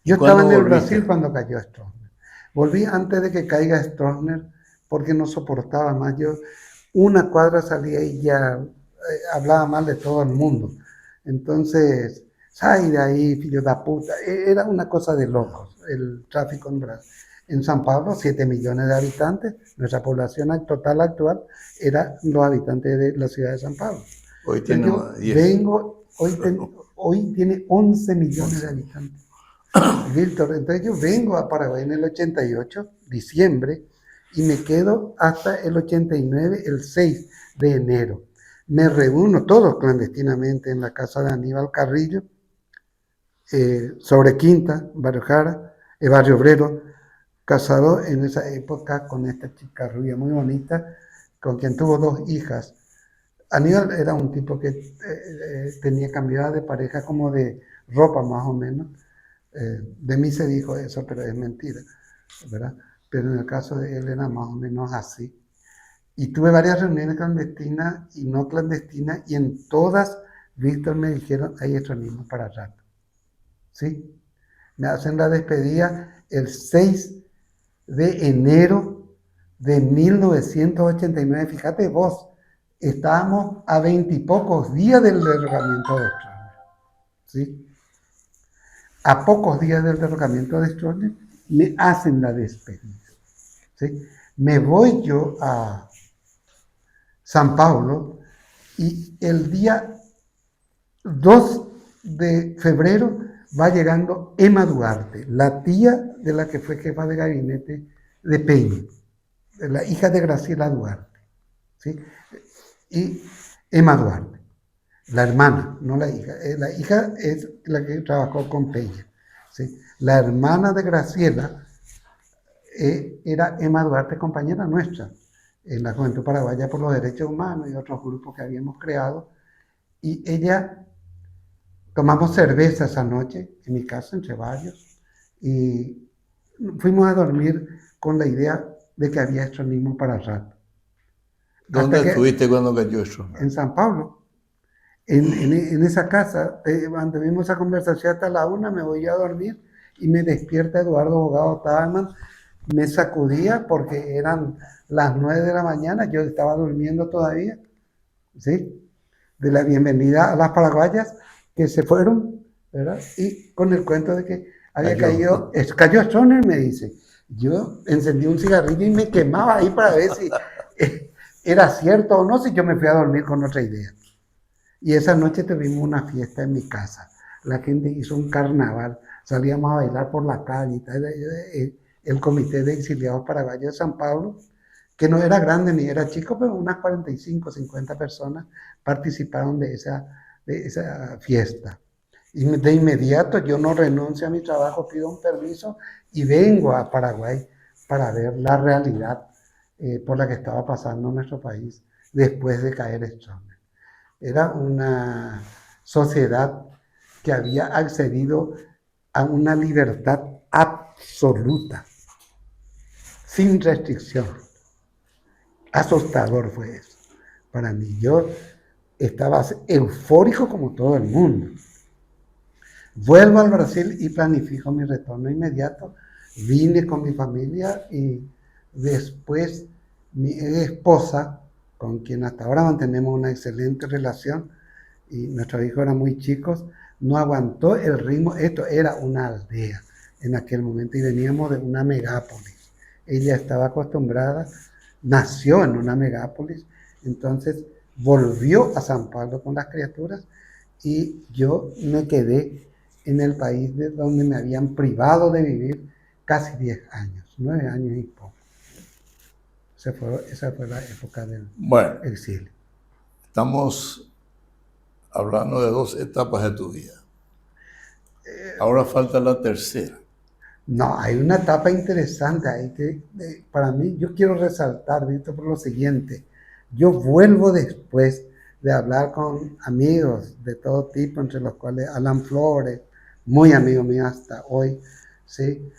[SPEAKER 2] Yo estaba en el Brasil cuando cayó Stroessner. Volví antes de que caiga Stroessner porque no soportaba más. Yo una cuadra salía y ya hablaba mal de todo el mundo. Entonces, ¡ay de ahí, filho da puta! Era una cosa de locos el tráfico en Brasil. En San Pablo, 7 millones de habitantes. Nuestra población total actual era los habitantes de la ciudad de San Pablo.
[SPEAKER 1] Hoy tiene 10.
[SPEAKER 2] Hoy tiene 11 millones de habitantes. Víctor, entonces yo vengo a Paraguay en el 88, diciembre, y me quedo hasta el 89, el 6 de enero. Me reúno todos clandestinamente en la casa de Aníbal Carrillo, sobre Quinta, Barrio Jara, Barrio Obrero, casado en esa época con esta chica rubia muy bonita, con quien tuvo 2 hijas. Aníbal era un tipo que tenía cambiado de pareja como de ropa más o menos. De mí se dijo eso, pero es mentira, ¿verdad? Pero en el caso de él era más o menos así. Y tuve varias reuniones clandestinas y no clandestinas, y en todas, Víctor, me dijeron, hay extremismo para rato. ¿Sí? Me hacen la despedida el 6 de enero de 1989. Fíjate vos, estábamos a 20 y pocos días del derrocamiento de Stroessner. ¿Sí? A pocos días del derrocamiento de Stroessner me hacen la despedida. ¿Sí? Me voy yo a San Pablo, y el día 2 de febrero va llegando Emma Duarte, la tía de la que fue jefa de gabinete de Peña, la hija de Graciela Duarte, ¿sí? Y Emma Duarte, la hermana, no la hija. La hija es la que trabajó con Peña, ¿sí? La hermana de Graciela era Emma Duarte, compañera nuestra en la Juventud Paraguaya por los Derechos Humanos y otros grupos que habíamos creado. Y ella, tomamos cerveza esa noche en mi casa, entre varios, y fuimos a dormir con la idea de que había extremismo para rato.
[SPEAKER 1] ¿Dónde estuviste cuando cayó eso?
[SPEAKER 2] En San Pablo. En esa casa, mantuvimos esa conversación hasta la 1, me voy a dormir y me despierta Eduardo Bogado Taberman me sacudía porque eran las 9 de la mañana, yo estaba durmiendo todavía, ¿sí? De la bienvenida a las paraguayas que se fueron, ¿verdad? Y con el cuento de que había cayó Stoner, me dice. Yo encendí un cigarrillo y me quemaba ahí para ver si era cierto o no, si yo me fui a dormir con otra idea. Y esa noche tuvimos una fiesta en mi casa. La gente hizo un carnaval, salíamos a bailar por la calle. El Comité de Exiliados Paraguayos de San Pablo, que no era grande ni era chico, pero unas 45, 50 personas participaron de esa fiesta. Y de inmediato yo no renuncio a mi trabajo, pido un permiso y vengo a Paraguay para ver la realidad por la que estaba pasando nuestro país después de caer Stroessner. Era una sociedad que había accedido a una libertad absoluta, sin restricción. Asustador fue eso para mí. Yo estaba eufórico como todo el mundo. Vuelvo al Brasil y planifico mi retorno inmediato. Vine con mi familia y después mi esposa, con quien hasta ahora mantenemos una excelente relación, y nuestros hijos eran muy chicos, no aguantó el ritmo. Esto era una aldea en aquel momento y veníamos de una megápolis. Ella estaba acostumbrada, nació en una megápolis, entonces volvió a San Pablo con las criaturas y yo me quedé en el país de donde me habían privado de vivir casi 10 años, 9 años y poco. Esa fue la época del exilio.
[SPEAKER 1] Estamos hablando de 2 etapas de tu vida. Ahora falta la tercera.
[SPEAKER 2] No, hay una etapa interesante ahí que para mí, yo quiero resaltar, Víctor, por lo siguiente. Yo vuelvo después de hablar con amigos de todo tipo, entre los cuales Alan Flores, muy amigo mío hasta hoy, ¿sí?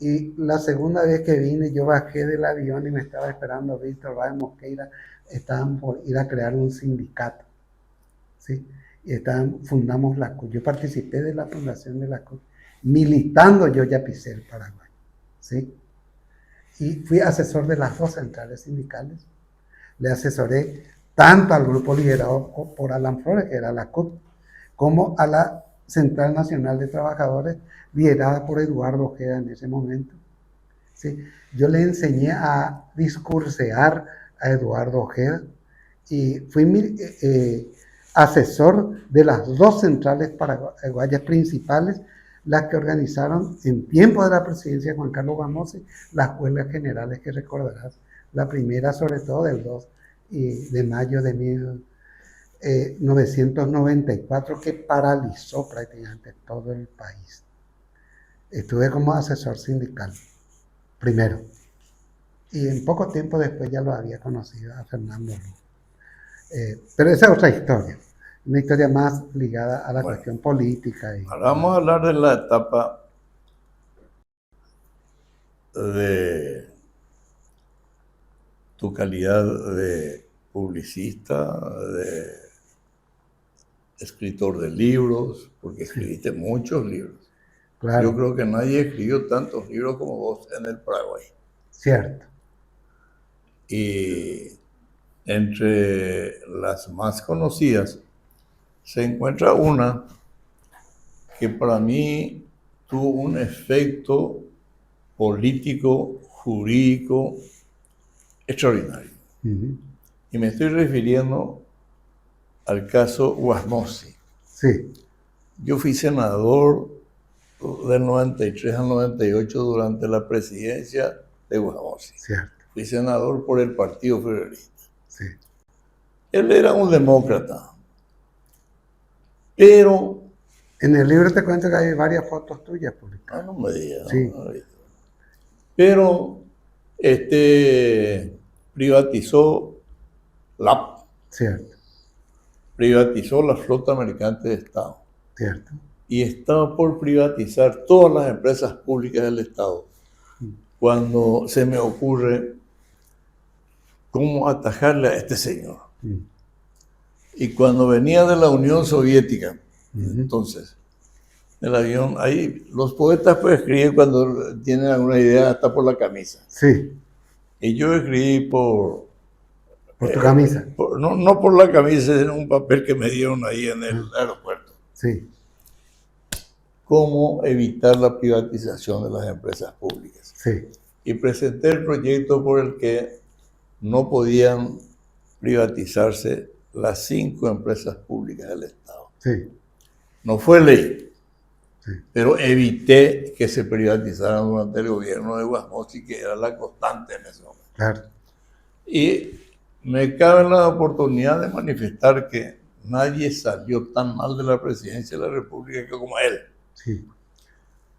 [SPEAKER 2] Y la segunda vez que vine, yo bajé del avión y me estaba esperando Víctor Báez Mosqueira, estaban por ir a crear un sindicato, ¿sí? Y fundamos la CUT. Yo participé de la fundación de la CUT, militando yo ya pisé el Paraguay, ¿sí? Y fui asesor de las 2 centrales sindicales. Le asesoré tanto al grupo liderado por Alan Flores, que era la CUT, como a la Central Nacional de Trabajadores, liderada por Eduardo Ojeda en ese momento. ¿Sí? Yo le enseñé a discursear a Eduardo Ojeda y fui asesor de las 2 centrales paraguayas principales, las que organizaron en tiempo de la presidencia de Juan Carlos Bamosi las huelgas generales que recordarás. La primera, sobre todo, del 2 de mayo de 1994, que paralizó prácticamente todo el país. Estuve como asesor sindical, primero. Y en poco tiempo después ya lo había conocido a Fernando Lugo. Pero esa es otra historia. Una historia más ligada a la cuestión política.
[SPEAKER 1] Ahora vamos a hablar de la etapa de tu calidad de publicista, de escritor de libros, porque escribiste muchos libros. Claro. Yo creo que nadie escribió tantos libros como vos en el Paraguay.
[SPEAKER 2] Cierto.
[SPEAKER 1] Y entre las más conocidas se encuentra una que para mí tuvo un efecto político, jurídico extraordinario. Y me estoy refiriendo al caso Wasmosy.
[SPEAKER 2] Sí.
[SPEAKER 1] Yo fui senador del 93 al 98 durante la presidencia de Wasmosy.
[SPEAKER 2] Cierto.
[SPEAKER 1] Fui senador por el Partido Federalista.
[SPEAKER 2] Sí.
[SPEAKER 1] Él era un demócrata, pero...
[SPEAKER 2] En el libro te cuento que hay varias fotos tuyas publicadas.
[SPEAKER 1] No me digas.
[SPEAKER 2] Sí.
[SPEAKER 1] No, pero privatizó LAP.
[SPEAKER 2] Cierto.
[SPEAKER 1] Privatizó la flota mercante de Estado.
[SPEAKER 2] Cierto.
[SPEAKER 1] Y estaba por privatizar todas las empresas públicas del Estado. Cuando se me ocurre cómo atajarle a este señor. Y cuando venía de la Unión Soviética, entonces, el avión, ahí los poetas pues escriben cuando tienen alguna idea hasta por la camisa.
[SPEAKER 2] Sí,
[SPEAKER 1] Y yo escribí
[SPEAKER 2] por tu camisa.
[SPEAKER 1] no por la camisa, en un papel que me dieron ahí en el aeropuerto.
[SPEAKER 2] Sí,
[SPEAKER 1] Cómo evitar la privatización de las empresas públicas.
[SPEAKER 2] sí,
[SPEAKER 1] Y presenté el proyecto por el que no podían privatizarse las 5 empresas públicas del Estado.
[SPEAKER 2] sí,
[SPEAKER 1] No fue ley,
[SPEAKER 2] sí.
[SPEAKER 1] pero evité que se privatizaran durante el gobierno de Guasmosi, que era la constante en ese momento.
[SPEAKER 2] Claro.
[SPEAKER 1] Y me cabe la oportunidad de manifestar que nadie salió tan mal de la presidencia de la República que como él.
[SPEAKER 2] Sí,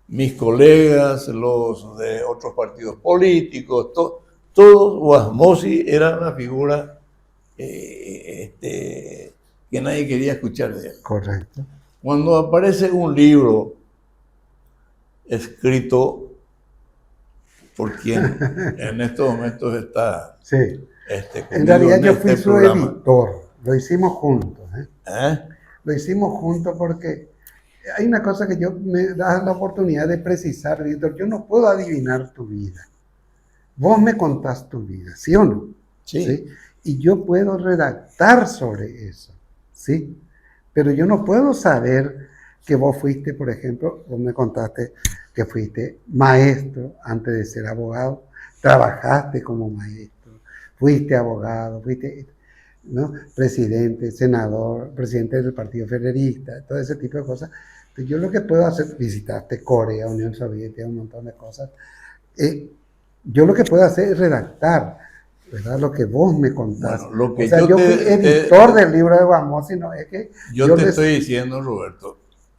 [SPEAKER 1] Mis colegas, los de otros partidos políticos, todos, Guasmosi era una figura que nadie quería escuchar de él.
[SPEAKER 2] correcto.
[SPEAKER 1] Cuando aparece un libro escrito por quien en estos momentos está
[SPEAKER 2] Sí. En
[SPEAKER 1] conmigo
[SPEAKER 2] realidad yo fui
[SPEAKER 1] este
[SPEAKER 2] su
[SPEAKER 1] programa.
[SPEAKER 2] editor. Lo hicimos juntos.
[SPEAKER 1] ¿Eh?
[SPEAKER 2] Lo hicimos juntos porque hay una cosa que me das la oportunidad de precisar, Víctor. Yo no puedo adivinar tu vida. Vos me contás tu vida, ¿sí o no?
[SPEAKER 1] Sí.
[SPEAKER 2] Y yo puedo redactar sobre eso, ¿sí? Pero yo no puedo saber que vos fuiste, por ejemplo, vos me contaste que fuiste maestro antes de ser abogado, trabajaste como maestro, fuiste abogado, fuiste, ¿no?, presidente, senador, presidente del Partido Federalista, todo ese tipo de cosas. Entonces, yo lo que puedo hacer, visitaste Corea, Unión Soviética, un montón de cosas. Yo lo que puedo hacer es redactar, ¿verdad?, lo que vos me contás.
[SPEAKER 1] Bueno, lo que
[SPEAKER 2] o sea, yo fui editor del libro de Guasmosi, no es que
[SPEAKER 1] yo te estoy diciendo, Roberto,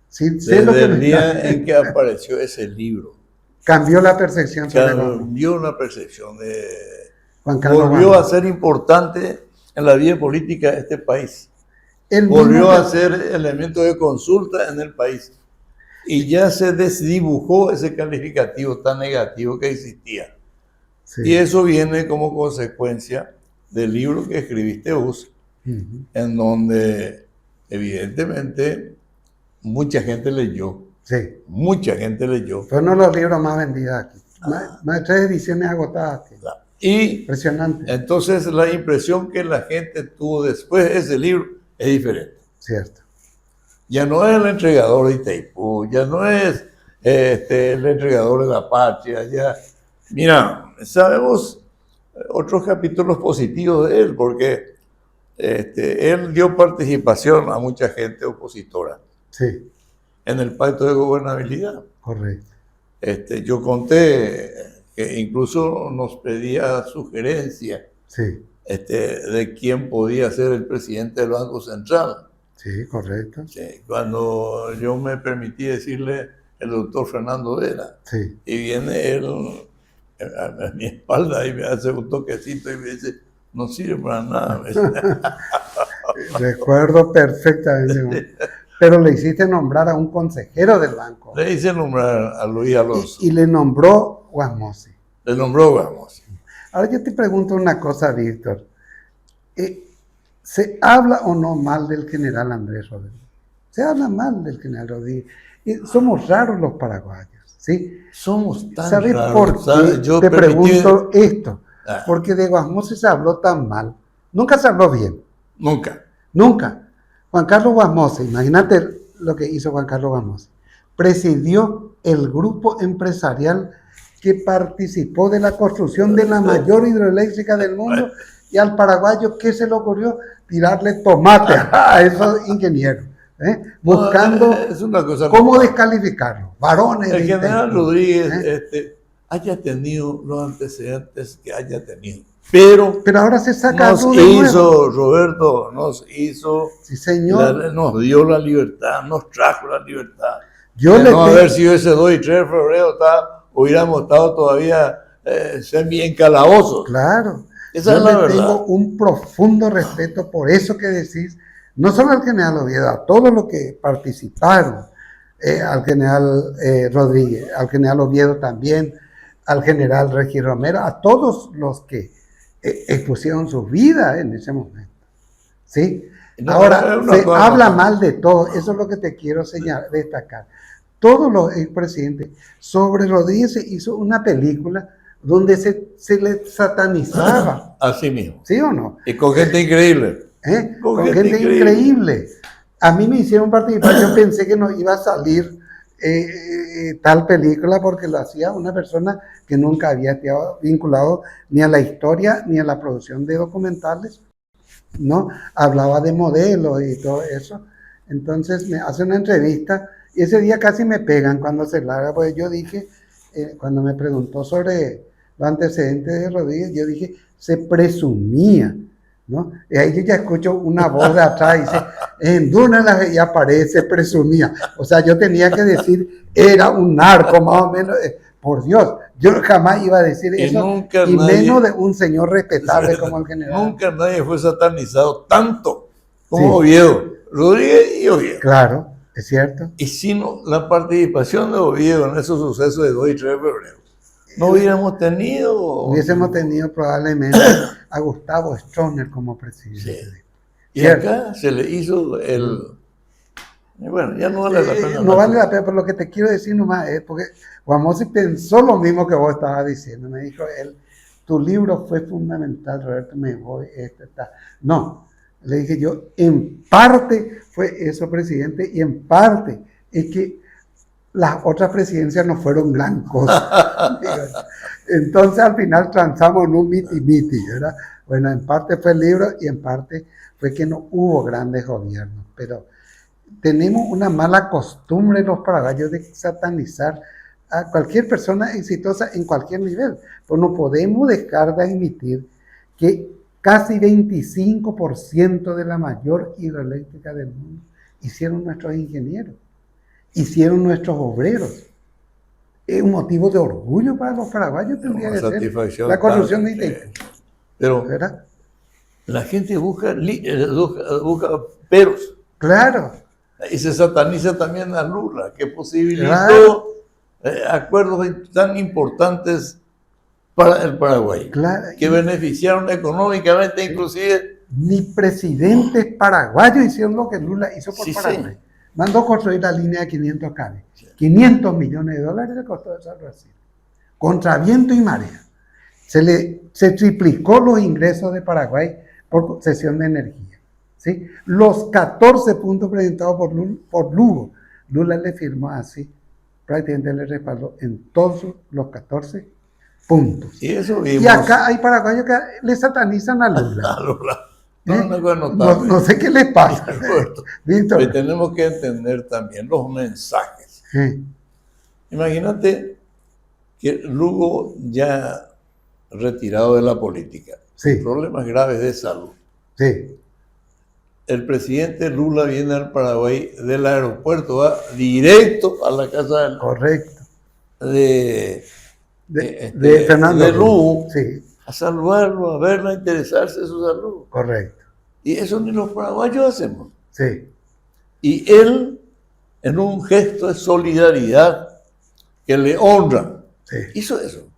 [SPEAKER 2] sí, sé lo
[SPEAKER 1] desde
[SPEAKER 2] que
[SPEAKER 1] el día en que apareció ese libro,
[SPEAKER 2] cambió la percepción sobre Guasmosi.
[SPEAKER 1] cambió la percepción de...
[SPEAKER 2] Juan Carlos
[SPEAKER 1] Volvió
[SPEAKER 2] Guasmosi.
[SPEAKER 1] a ser importante en la vida política de este país.
[SPEAKER 2] El
[SPEAKER 1] Volvió
[SPEAKER 2] mismo
[SPEAKER 1] a ser elemento de consulta en el país. Y ya se desdibujó ese calificativo tan negativo que existía.
[SPEAKER 2] sí.
[SPEAKER 1] Y eso viene como consecuencia del libro que escribiste vos, en donde evidentemente mucha gente leyó.
[SPEAKER 2] Sí.
[SPEAKER 1] Mucha gente leyó.
[SPEAKER 2] Fue uno de los libros más vendidos aquí. Más de 3 ediciones agotadas.
[SPEAKER 1] Y
[SPEAKER 2] Impresionante.
[SPEAKER 1] entonces la impresión que la gente tuvo después de ese libro es diferente.
[SPEAKER 2] Cierto.
[SPEAKER 1] Ya no es el entregador de Itaipú, ya no es el entregador de la patria, ya... Mira, sabemos otros capítulos positivos de él, porque él dio participación a mucha gente opositora.
[SPEAKER 2] Sí.
[SPEAKER 1] En el pacto de gobernabilidad.
[SPEAKER 2] Correcto.
[SPEAKER 1] Yo conté que incluso nos pedía sugerencias
[SPEAKER 2] Sí.
[SPEAKER 1] de quién podía ser el presidente del Banco Central.
[SPEAKER 2] Sí, correcto.
[SPEAKER 1] Sí, cuando yo me permití decirle el doctor Fernando Vera,
[SPEAKER 2] sí.
[SPEAKER 1] Y viene él a mi espalda y me hace un toquecito y me dice, no sirve para nada.
[SPEAKER 2] Recuerdo perfectamente. Pero le hiciste nombrar a un consejero del banco.
[SPEAKER 1] Le hice nombrar a Luis Alonso.
[SPEAKER 2] Y le nombró Guasmosi.
[SPEAKER 1] Le nombró Guasmosi.
[SPEAKER 2] Ahora yo te pregunto una cosa, Víctor. ¿Se habla o no mal del general Andrés Rodríguez? Se habla mal del general Rodríguez. Y somos raros los paraguayos, ¿sí?
[SPEAKER 1] Somos tan
[SPEAKER 2] ¿Sabes
[SPEAKER 1] raros?
[SPEAKER 2] por qué
[SPEAKER 1] ¿Sabes? Yo
[SPEAKER 2] te
[SPEAKER 1] permití...
[SPEAKER 2] pregunto esto?
[SPEAKER 1] Ah.
[SPEAKER 2] Porque de Guasmosi se habló tan mal. Nunca se habló bien.
[SPEAKER 1] Nunca.
[SPEAKER 2] Nunca. Juan Carlos Guasmosi, imagínate lo que hizo Juan Carlos Guasmosi. Presidió el grupo empresarial que participó de la construcción de la mayor hidroeléctrica del mundo, y al paraguayo, ¿qué se le ocurrió? Tirarle tomate a esos ingenieros, buscando
[SPEAKER 1] es una cosa
[SPEAKER 2] cómo descalificarlo. Varones.
[SPEAKER 1] El general Rodríguez haya tenido los antecedentes que haya tenido. Pero
[SPEAKER 2] ahora se saca
[SPEAKER 1] nos
[SPEAKER 2] de
[SPEAKER 1] hizo,
[SPEAKER 2] nuevo.
[SPEAKER 1] Roberto, nos hizo,
[SPEAKER 2] sí, señor.
[SPEAKER 1] nos dio la libertad, nos trajo la libertad.
[SPEAKER 2] Yo
[SPEAKER 1] de no haber sido ese 2 y 3 de febrero, hubiéramos estado todavía semi en calabozos.
[SPEAKER 2] Claro.
[SPEAKER 1] Esa
[SPEAKER 2] Yo
[SPEAKER 1] es la verdad.
[SPEAKER 2] Tengo un profundo respeto por eso que decís, no solo al general Oviedo, a todos los que participaron, al general Rodríguez, al general Oviedo también, al general Regis Romero, a todos los que expusieron su vida en ese momento. ¿Sí?
[SPEAKER 1] No,
[SPEAKER 2] ahora, se habla
[SPEAKER 1] no.
[SPEAKER 2] mal de todo, eso es lo que te quiero destacar. todos los expresidentes. Sobre Rodríguez se hizo una película donde se le satanizaba.
[SPEAKER 1] Así mismo.
[SPEAKER 2] ¿Sí o no?
[SPEAKER 1] Y con gente increíble.
[SPEAKER 2] Con gente increíble. A mí me hicieron participar, yo pensé que no iba a salir tal película porque lo hacía una persona que nunca había estado vinculado ni a la historia ni a la producción de documentales, ¿no? Hablaba de modelos y todo eso. Entonces me hace una entrevista y ese día casi me pegan cuando se larga, porque yo dije, cuando me preguntó sobre los antecedentes de Rodríguez, yo dije, se presumía, ¿no? Y ahí yo ya escucho una voz de atrás y dice, en Duna y aparece, presumía. O sea, yo tenía que decir, era un narco, más o menos. Por Dios, yo jamás iba a decir eso, y menos de un señor respetable como el general.
[SPEAKER 1] Nunca nadie fue satanizado tanto como Oviedo, Rodríguez y Oviedo.
[SPEAKER 2] Claro, es cierto.
[SPEAKER 1] Y sin la participación de Oviedo en esos sucesos de 2 y 3 de febrero, no hubiésemos tenido
[SPEAKER 2] probablemente a Gustavo Stroessner como presidente.
[SPEAKER 1] Sí. Y acá se le hizo bueno, ya no vale la pena.
[SPEAKER 2] No vale la pena, pero lo que te quiero decir nomás es porque Juan Mossi pensó lo mismo que vos estabas diciendo. Me dijo él, tu libro fue fundamental, Roberto, me voy, No, le dije yo, en parte fue eso, presidente, y en parte es que las otras presidencias no fueron gran cosa. Entonces al final transamos en un miti-miti, ¿verdad? Bueno, en parte fue el libro y en parte fue que no hubo grandes gobiernos, pero tenemos una mala costumbre los paraguayos de satanizar a cualquier persona exitosa en cualquier nivel. Pues no podemos dejar de admitir que casi 25% de la mayor hidroeléctrica del mundo hicieron nuestros ingenieros, hicieron nuestros obreros. Es un motivo de orgullo para los paraguayos, tendría que ser la construcción de Itaipú.
[SPEAKER 1] Pero ¿verdad? La gente busca peros.
[SPEAKER 2] Claro.
[SPEAKER 1] Y se sataniza también a Lula, que posibilitó acuerdos tan importantes para el Paraguay, que beneficiaron económicamente inclusive.
[SPEAKER 2] Ni presidentes paraguayos hicieron lo que Lula hizo por Paraguay. Sí. Mandó construir la línea de 500 kV. 500 millones de dólares le costó eso a Brasil. Contra viento y marea. Se triplicó los ingresos de Paraguay por concesión de energía. ¿Sí? Los 14 puntos presentados por Lugo, Lula le firmó así, prácticamente le respaldó en todos los 14 puntos. Y acá hay paraguayos que le satanizan a Lula. No sé qué les pasa.
[SPEAKER 1] Víctor. Tenemos que entender también los mensajes. Imagínate que Lugo, ya retirado de la política, problemas graves de salud. El presidente Lula viene al Paraguay del aeropuerto, va directo a la casa del
[SPEAKER 2] de Fernando
[SPEAKER 1] Lugo, a salvarlo, a verlo, a interesarse de su salud.
[SPEAKER 2] Correcto.
[SPEAKER 1] Y eso ni los paraguayos hacemos. Y él, en un gesto de solidaridad que le honra, hizo eso.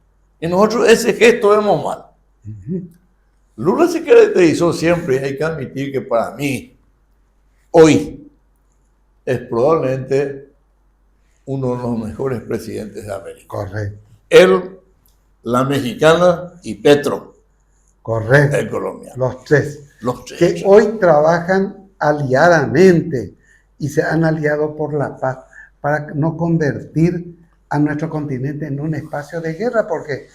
[SPEAKER 1] Y nosotros ese gesto vemos mal. Lula se caracterizó siempre, hay que admitir que para mí, hoy, es probablemente uno de los mejores presidentes de América.
[SPEAKER 2] Correcto.
[SPEAKER 1] Él, la mexicana y Petro.
[SPEAKER 2] Correcto.
[SPEAKER 1] En Colombia.
[SPEAKER 2] Los tres. Que hoy trabajan aliadamente y se han aliado por la paz para no convertir a nuestro continente en un espacio de guerra, porque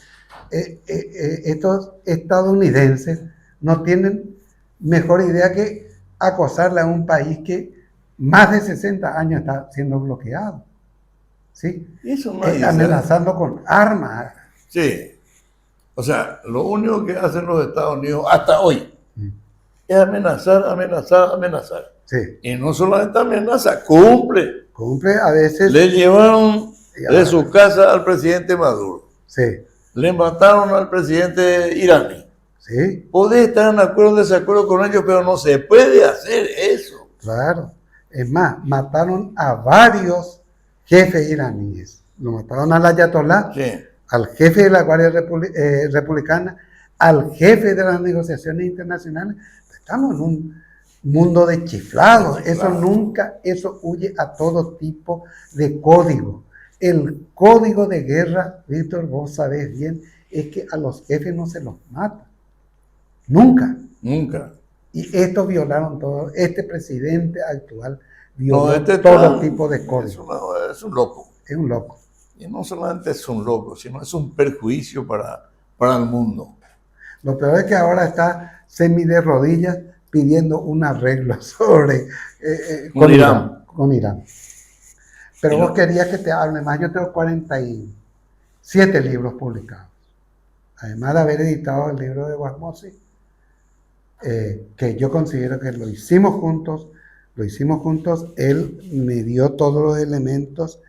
[SPEAKER 2] estos estadounidenses no tienen mejor idea que acosarle a un país que más de 60 años está siendo bloqueado. ¿Sí?
[SPEAKER 1] Eso no
[SPEAKER 2] amenazando con armas.
[SPEAKER 1] Sí. O sea, lo único que hacen los Estados Unidos hasta hoy es amenazar.
[SPEAKER 2] Sí.
[SPEAKER 1] Y no solamente amenaza, cumple.
[SPEAKER 2] Cumple a veces.
[SPEAKER 1] Le llevaron de su casa al presidente Maduro.
[SPEAKER 2] Sí.
[SPEAKER 1] Le mataron al presidente iraní.
[SPEAKER 2] Sí.
[SPEAKER 1] Podés estar en acuerdo o desacuerdo con ellos, pero no se puede hacer eso.
[SPEAKER 2] Claro. Es más, mataron a varios jefes iraníes. Lo mataron al ayatolá, al jefe de la Guardia Republicana, al jefe de las negociaciones internacionales. Estamos mundo de chiflados.
[SPEAKER 1] De
[SPEAKER 2] Eso
[SPEAKER 1] chiflados.
[SPEAKER 2] nunca, eso huye a todo tipo de código. El código de guerra, Víctor, vos sabés bien, es que a los jefes no se los mata. Nunca.
[SPEAKER 1] Nunca.
[SPEAKER 2] Y estos violaron todo. Este presidente actual violó
[SPEAKER 1] No, este
[SPEAKER 2] todo tipo de código.
[SPEAKER 1] es un loco.
[SPEAKER 2] Es un loco.
[SPEAKER 1] Y no solamente es un loco, sino es un perjuicio para el mundo.
[SPEAKER 2] Lo peor es que ahora está semi de rodillas pidiendo un arreglo sobre
[SPEAKER 1] Con Irán.
[SPEAKER 2] Con Irán. Pero
[SPEAKER 1] Y
[SPEAKER 2] vos
[SPEAKER 1] no-
[SPEAKER 2] querías que te hable más. Yo tengo 47 libros publicados. Además de haber editado el libro de Guasmosi, que yo considero que lo hicimos juntos. Él me dio todos los elementos,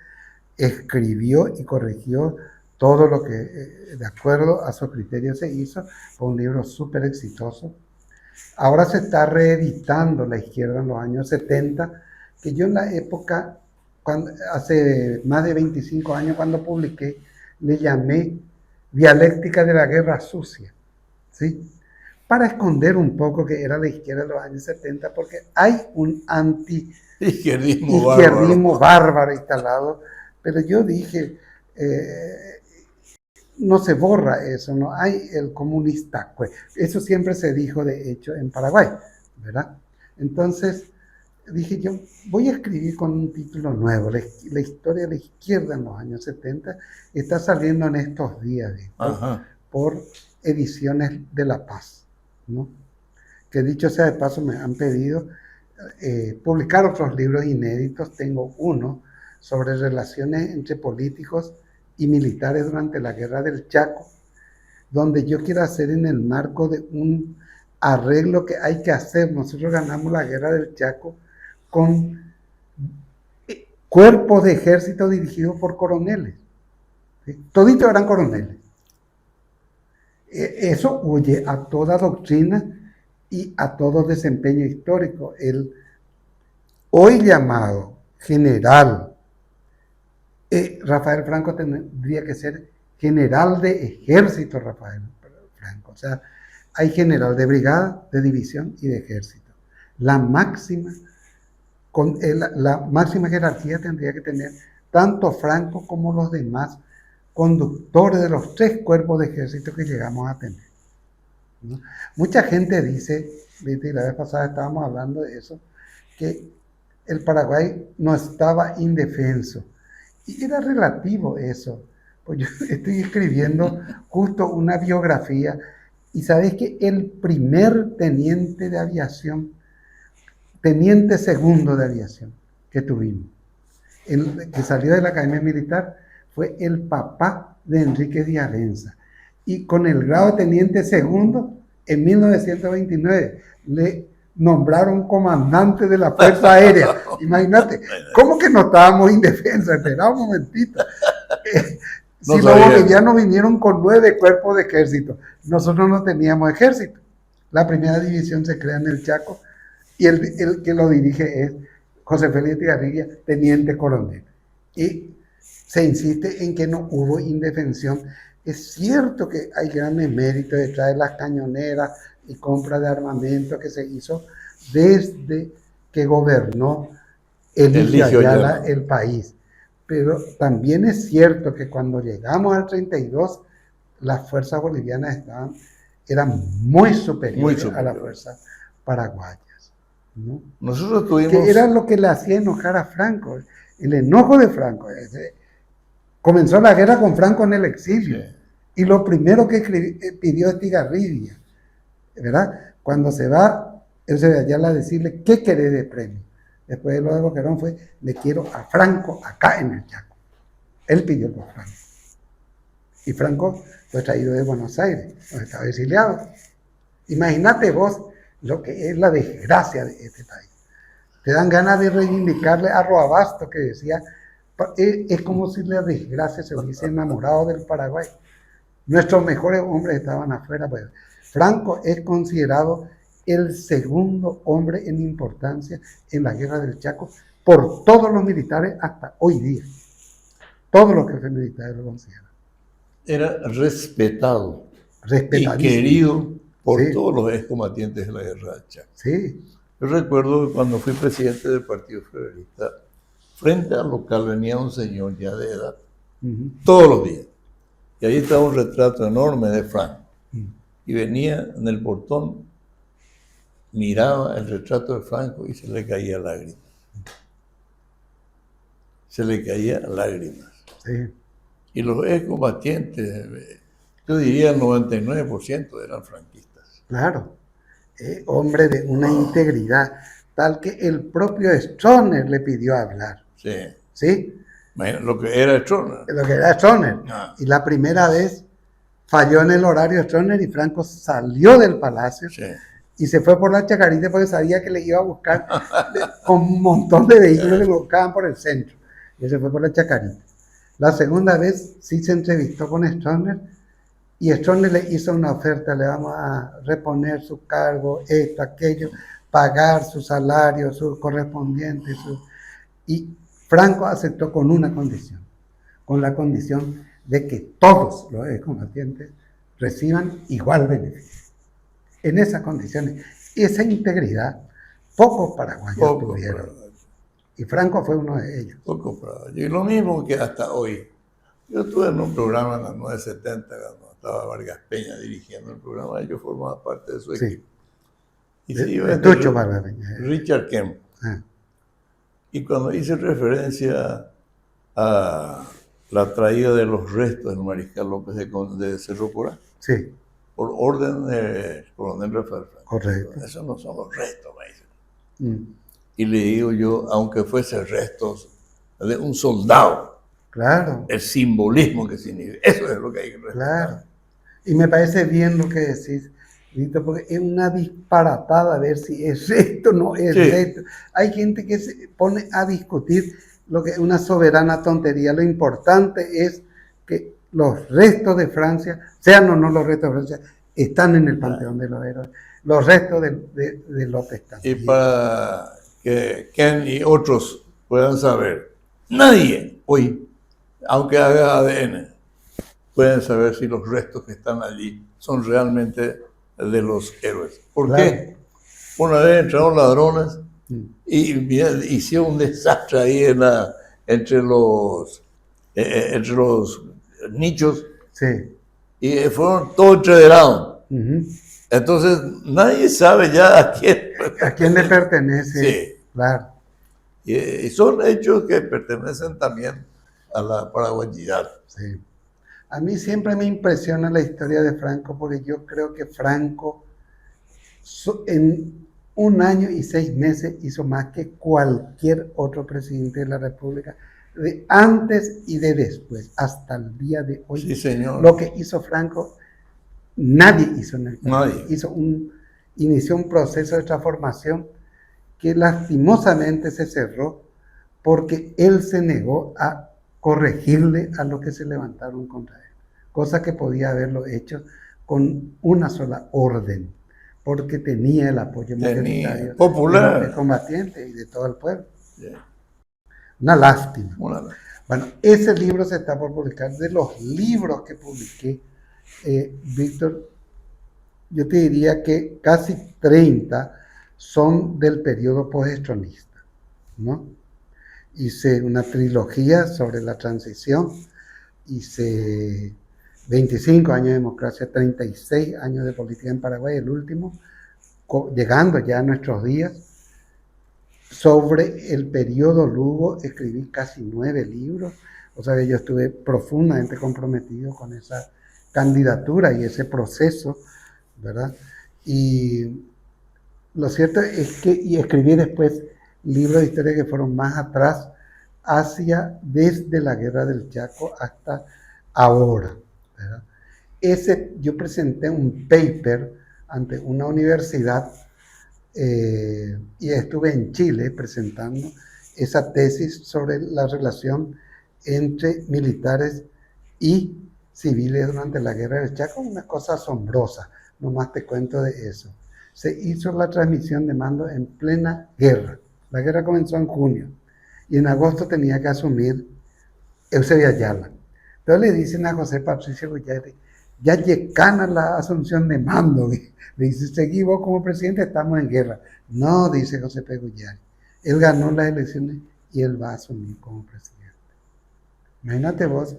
[SPEAKER 2] escribió y corrigió todo lo que, de acuerdo a su criterio, se hizo. Fue un libro súper exitoso. Ahora se está reeditando La Izquierda en los años 70, que yo en la época, hace más de 25 años cuando publiqué, le llamé Dialéctica de la Guerra Sucia, ¿sí? Para esconder un poco que era la izquierda de los años 70, porque hay un
[SPEAKER 1] Izquierdismo
[SPEAKER 2] bárbaro instalado, pero yo dije, no se borra eso, no hay el comunista. Eso siempre se dijo, de hecho, en Paraguay, ¿verdad? Entonces dije yo, voy a escribir con un título nuevo, la historia de la izquierda en los años 70, está saliendo en estos días, por Ediciones de La Paz, ¿no? Que dicho sea de paso, me han pedido publicar otros libros inéditos. Tengo uno sobre relaciones entre políticos y militares durante la Guerra del Chaco, donde yo quiero hacer en el marco de un arreglo que hay que hacer. Nosotros ganamos la Guerra del Chaco con cuerpos de ejército dirigidos por coroneles, ¿sí? Toditos eran coroneles. Eso huye a toda doctrina y a todo desempeño histórico. El hoy llamado general Rafael Franco tendría que ser general de ejército. Rafael Franco, o sea, hay general de brigada, de división y de ejército. La máxima jerarquía tendría que tener tanto Franco como los demás conductores de los 3 cuerpos de ejército que llegamos a tener, ¿no? Mucha gente dice, y la vez pasada estábamos hablando de eso, que el Paraguay no estaba indefenso. Y era relativo eso. Pues yo estoy escribiendo justo una biografía, y sabéis que el primer teniente de aviación, teniente segundo de aviación que tuvimos, el que salió de la Academia Militar, fue el papá de Enrique Díaz Benza. Y con el grado de teniente segundo, en 1929, le nombraron comandante de la Fuerza Aérea. Imagínate, ¿cómo que no estábamos indefensos? Espera un momentito. Si los bolivianos vinieron con 9 cuerpos de ejército, nosotros no teníamos ejército. La primera división se crea en el Chaco y el que lo dirige es José Félix Garriguilla, teniente coronel. Y se insiste en que no hubo indefensión. Es cierto que hay grandes méritos detrás de las cañoneras y compra de armamento que se hizo desde que gobernó Eligio Ayala el país. Pero también es cierto que cuando llegamos al 32, las fuerzas bolivianas eran muy superiores a las fuerzas paraguayas, ¿no?
[SPEAKER 1] Nosotros tuvimos...
[SPEAKER 2] Que era lo que le hacía enojar a Franco. El enojo de Franco. Comenzó la guerra con Franco en el exilio. Sí. Y lo primero que pidió Estigarribia, ¿verdad? Cuando se va, él se va allá a decirle, ¿qué querés de premio? Después de lo de Boquerón fue, le quiero a Franco acá en el Chaco. Él pidió por Franco. Y Franco fue traído de Buenos Aires, donde estaba exiliado. Imagínate vos lo que es la desgracia de este país. Te dan ganas de reivindicarle a Roabasto, que decía, es como si la desgracia se hubiese enamorado del Paraguay. Nuestros mejores hombres estaban afuera. Pues. Franco es considerado el segundo hombre en importancia en la guerra del Chaco por todos los militares hasta hoy día. Todos los jefes militares lo consideran.
[SPEAKER 1] Era respetado y querido por todos los excombatientes de la guerra del Chaco.
[SPEAKER 2] Sí,
[SPEAKER 1] Yo recuerdo que cuando fui presidente del Partido Federalista, frente al local venía un señor ya de edad, todos los días. Y ahí estaba un retrato enorme de Franco. Y venía en el portón, miraba el retrato de Franco y se le caía lágrimas. Se le caían lágrimas.
[SPEAKER 2] Sí.
[SPEAKER 1] Y los excombatientes, yo diría el 99% eran franquistas.
[SPEAKER 2] Claro, hombre de una integridad tal que el propio Stroessner le pidió hablar.
[SPEAKER 1] Sí.
[SPEAKER 2] ¿Sí?
[SPEAKER 1] Lo que era Stroessner.
[SPEAKER 2] Lo que era Stroessner.
[SPEAKER 1] Ah.
[SPEAKER 2] Y la primera vez falló en el horario Stroessner y Franco salió del palacio.
[SPEAKER 1] Sí.
[SPEAKER 2] Y se fue por la Chacarita porque sabía que le iba a buscar con un montón de vehículos que lo buscaban por el centro. Y se fue por la Chacarita. La segunda vez sí se entrevistó con Stroessner y Stroessner le hizo una oferta, le vamos a reponer su cargo, esto, aquello, pagar su salario, su correspondiente. Y Franco aceptó con una condición, con la condición de que todos los excombatientes reciban igual beneficio. En esas condiciones, esa integridad, pocos paraguayos tuvieron. Y Franco fue uno de ellos.
[SPEAKER 1] Pocos paraguayos. Y lo mismo que hasta hoy. Yo estuve en un programa en las 970, cuando estaba Vargas Peña dirigiendo el programa, yo formaba parte de su equipo. Y se iba
[SPEAKER 2] Tucho Vargas Peña.
[SPEAKER 1] Richard Kemp. Y cuando hice referencia a la traída de los restos del mariscal López de Cerro Corá,
[SPEAKER 2] sí,
[SPEAKER 1] por orden del coronel Rafael Franco.
[SPEAKER 2] Correcto.
[SPEAKER 1] Esos no son los restos, me dicen. Y le digo yo, aunque fuesen restos de un soldado,
[SPEAKER 2] claro,
[SPEAKER 1] el simbolismo que significa, eso es lo que hay que respetar.
[SPEAKER 2] Claro. Y me parece bien lo que decís, Víctor, porque es una disparatada ver si es esto o no es esto. Hay gente que se pone a discutir lo que es una soberana tontería. Lo importante es que los restos de Francia, sean o no los restos de Francia, están en el panteón de los héroes. Los restos de López también.
[SPEAKER 1] Y para que Ken y otros puedan saber, nadie hoy, aunque haga ADN, pueden saber si los restos que están allí son realmente de los héroes. ¿Por qué? Una vez entraron ladrones y hicieron un desastre ahí entre los nichos.
[SPEAKER 2] Sí.
[SPEAKER 1] Y fueron todos entreverados. Entonces nadie sabe ya a quién
[SPEAKER 2] le pertenece.
[SPEAKER 1] Sí.
[SPEAKER 2] Claro.
[SPEAKER 1] Y son hechos que pertenecen también a la paraguayidad.
[SPEAKER 2] Sí. A mí siempre me impresiona la historia de Franco porque yo creo que Franco en 1 año y 6 meses hizo más que cualquier otro presidente de la República, de antes y de después, hasta el día de hoy.
[SPEAKER 1] Sí, señor.
[SPEAKER 2] Lo que hizo Franco, nadie hizo en el país.
[SPEAKER 1] Nadie.
[SPEAKER 2] Inició un proceso de transformación que lastimosamente se cerró porque él se negó a corregirle a los que se levantaron contra él, cosa que podía haberlo hecho con una sola orden, porque tenía el apoyo mayoritario
[SPEAKER 1] popular,
[SPEAKER 2] de combatientes y de todo el pueblo.
[SPEAKER 1] Sí.
[SPEAKER 2] Una lástima. Bueno, ese libro se está por publicar. De los libros que publiqué, Víctor, yo te diría que casi 30 son del periodo poststronista, ¿no? Hice una trilogía sobre la transición, hice 25 años de democracia, 36 años de política en Paraguay, el último, llegando ya a nuestros días. Sobre el periodo Lugo escribí casi 9 libros, o sea que yo estuve profundamente comprometido con esa candidatura y ese proceso, ¿verdad? Y lo cierto es que y escribí después libros de historia que fueron más atrás, desde la Guerra del Chaco hasta ahora, ¿verdad? Yo presenté un paper ante una universidad y estuve en Chile presentando esa tesis sobre la relación entre militares y civiles durante la Guerra del Chaco, una cosa asombrosa, nomás te cuento de eso. Se hizo la transmisión de mando en plena guerra. La guerra comenzó en junio y en agosto tenía que asumir Eusebio Ayala. Entonces le dicen a José Patricio Guyardi, ya llegana la asunción de mando. Le dice, seguí vos como presidente, estamos en guerra. No, dice José P. Goyari. Él ganó las elecciones y él va a asumir como presidente. Imagínate vos,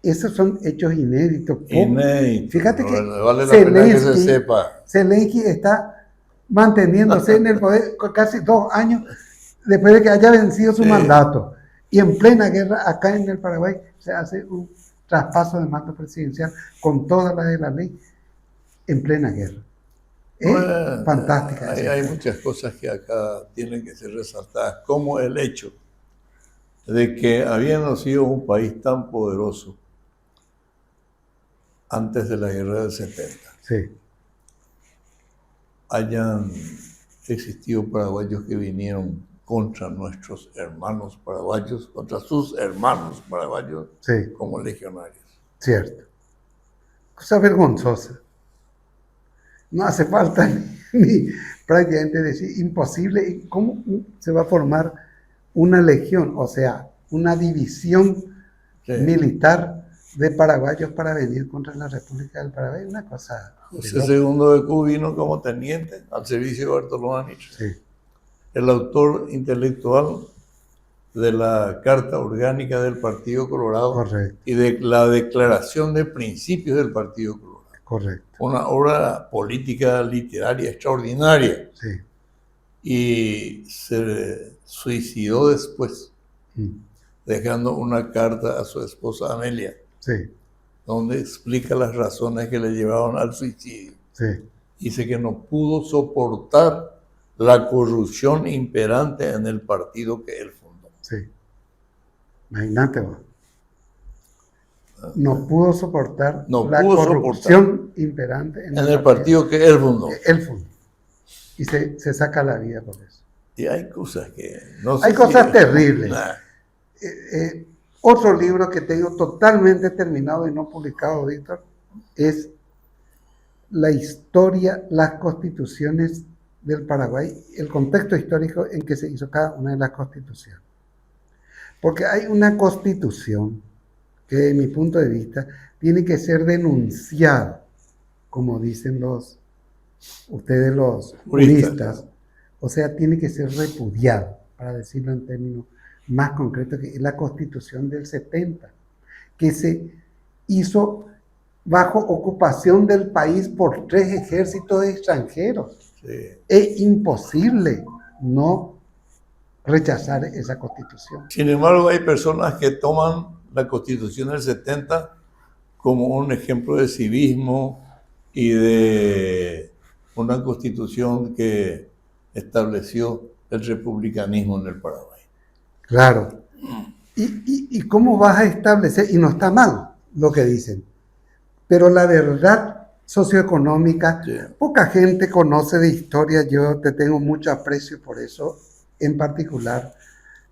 [SPEAKER 2] esos son hechos inéditos.
[SPEAKER 1] Inédito.
[SPEAKER 2] Fíjate
[SPEAKER 1] No,
[SPEAKER 2] que
[SPEAKER 1] vale la pena que se sepa.
[SPEAKER 2] Zelensky está manteniéndose en el poder casi 2 años después de que haya vencido su mandato. Y en plena guerra, acá en el Paraguay, se hace un traspaso de mando presidencial con toda la de la ley en plena guerra. Es fantástica.
[SPEAKER 1] Hay muchas cosas que acá tienen que ser resaltadas, como el hecho de que habiendo sido un país tan poderoso antes de la guerra del 70,
[SPEAKER 2] Sí.
[SPEAKER 1] hayan existido paraguayos que vinieron contra nuestros hermanos paraguayos, contra sus hermanos paraguayos,
[SPEAKER 2] Sí.
[SPEAKER 1] como legionarios.
[SPEAKER 2] Cierto. Cosa vergonzosa. No hace falta ni prácticamente decir imposible. ¿Cómo se va a formar una legión? O sea, una división militar de paraguayos para venir contra la República del Paraguay. Una cosa.
[SPEAKER 1] José II de Q vino como teniente al servicio de Bartolomé Mitre.
[SPEAKER 2] Sí.
[SPEAKER 1] El autor intelectual de la Carta Orgánica del Partido Colorado.
[SPEAKER 2] Correcto.
[SPEAKER 1] Y de la Declaración de Principios del Partido Colorado.
[SPEAKER 2] Correcto.
[SPEAKER 1] Una obra política literaria extraordinaria.
[SPEAKER 2] Sí.
[SPEAKER 1] Y se suicidó después, dejando una carta a su esposa Amelia,
[SPEAKER 2] sí,
[SPEAKER 1] donde explica las razones que le llevaron al suicidio.
[SPEAKER 2] Sí.
[SPEAKER 1] Dice que no pudo soportar la corrupción imperante en el partido que él fundó.
[SPEAKER 2] Sí. Imagínate vos. No pudo soportar la corrupción imperante
[SPEAKER 1] en el partido que él fundó.
[SPEAKER 2] Él fundó. Y se saca la vida por eso.
[SPEAKER 1] Y hay cosas que no sé.
[SPEAKER 2] Hay cosas terribles. Otro libro que tengo totalmente terminado y no publicado, Víctor, es la historia, las constituciones del Paraguay, el contexto histórico en que se hizo cada una de las constituciones. Porque hay una constitución que, desde mi punto de vista, tiene que ser denunciada, como dicen ustedes los juristas. O sea, tiene que ser repudiado, para decirlo en términos más concretos, que es la Constitución del 70, que se hizo bajo ocupación del país por 3 ejércitos extranjeros. Sí. Es imposible no rechazar esa Constitución.
[SPEAKER 1] Sin embargo, hay personas que toman la Constitución del 70 como un ejemplo de civismo y de una Constitución que estableció el republicanismo en el Paraguay.
[SPEAKER 2] Claro. ¿Y cómo vas a establecer? Y no está mal lo que dicen, pero la verdad socioeconómica, sí, poca gente conoce de historia. Yo te tengo mucho aprecio por eso. En particular,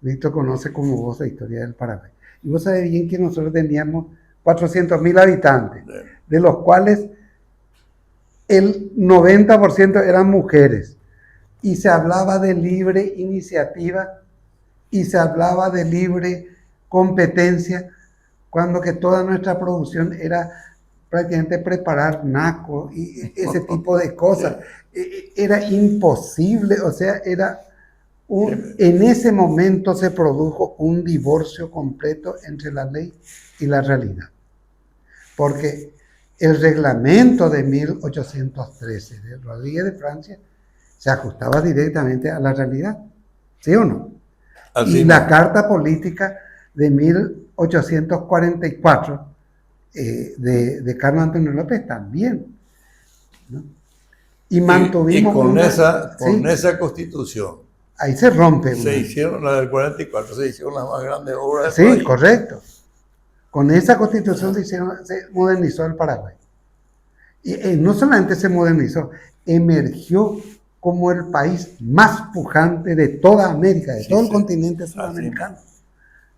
[SPEAKER 2] Víctor conoce como vos la historia del Paraguay. Y vos sabés bien que nosotros teníamos 400.000 habitantes, sí, de los cuales el 90% eran mujeres. Y se hablaba de libre iniciativa y se hablaba de libre competencia, cuando que toda nuestra producción era prácticamente preparar naco y ese tipo de cosas. Era imposible, o sea, en ese momento se produjo un divorcio completo entre la ley y la realidad. Porque el reglamento de 1813 de Rodríguez de Francia se ajustaba directamente a la realidad, ¿sí o no? Así y la Carta Política de 1844 de Carlos Antonio López también, ¿no? Y mantuvimos...
[SPEAKER 1] con esa Constitución...
[SPEAKER 2] Ahí se rompe.
[SPEAKER 1] Se hicieron, la del 44, se hicieron las más grandes obras
[SPEAKER 2] del país. Sí, correcto. Con esa Constitución se modernizó el Paraguay. Y no solamente se modernizó, emergió como el país más pujante de toda América, de todo el continente sudamericano.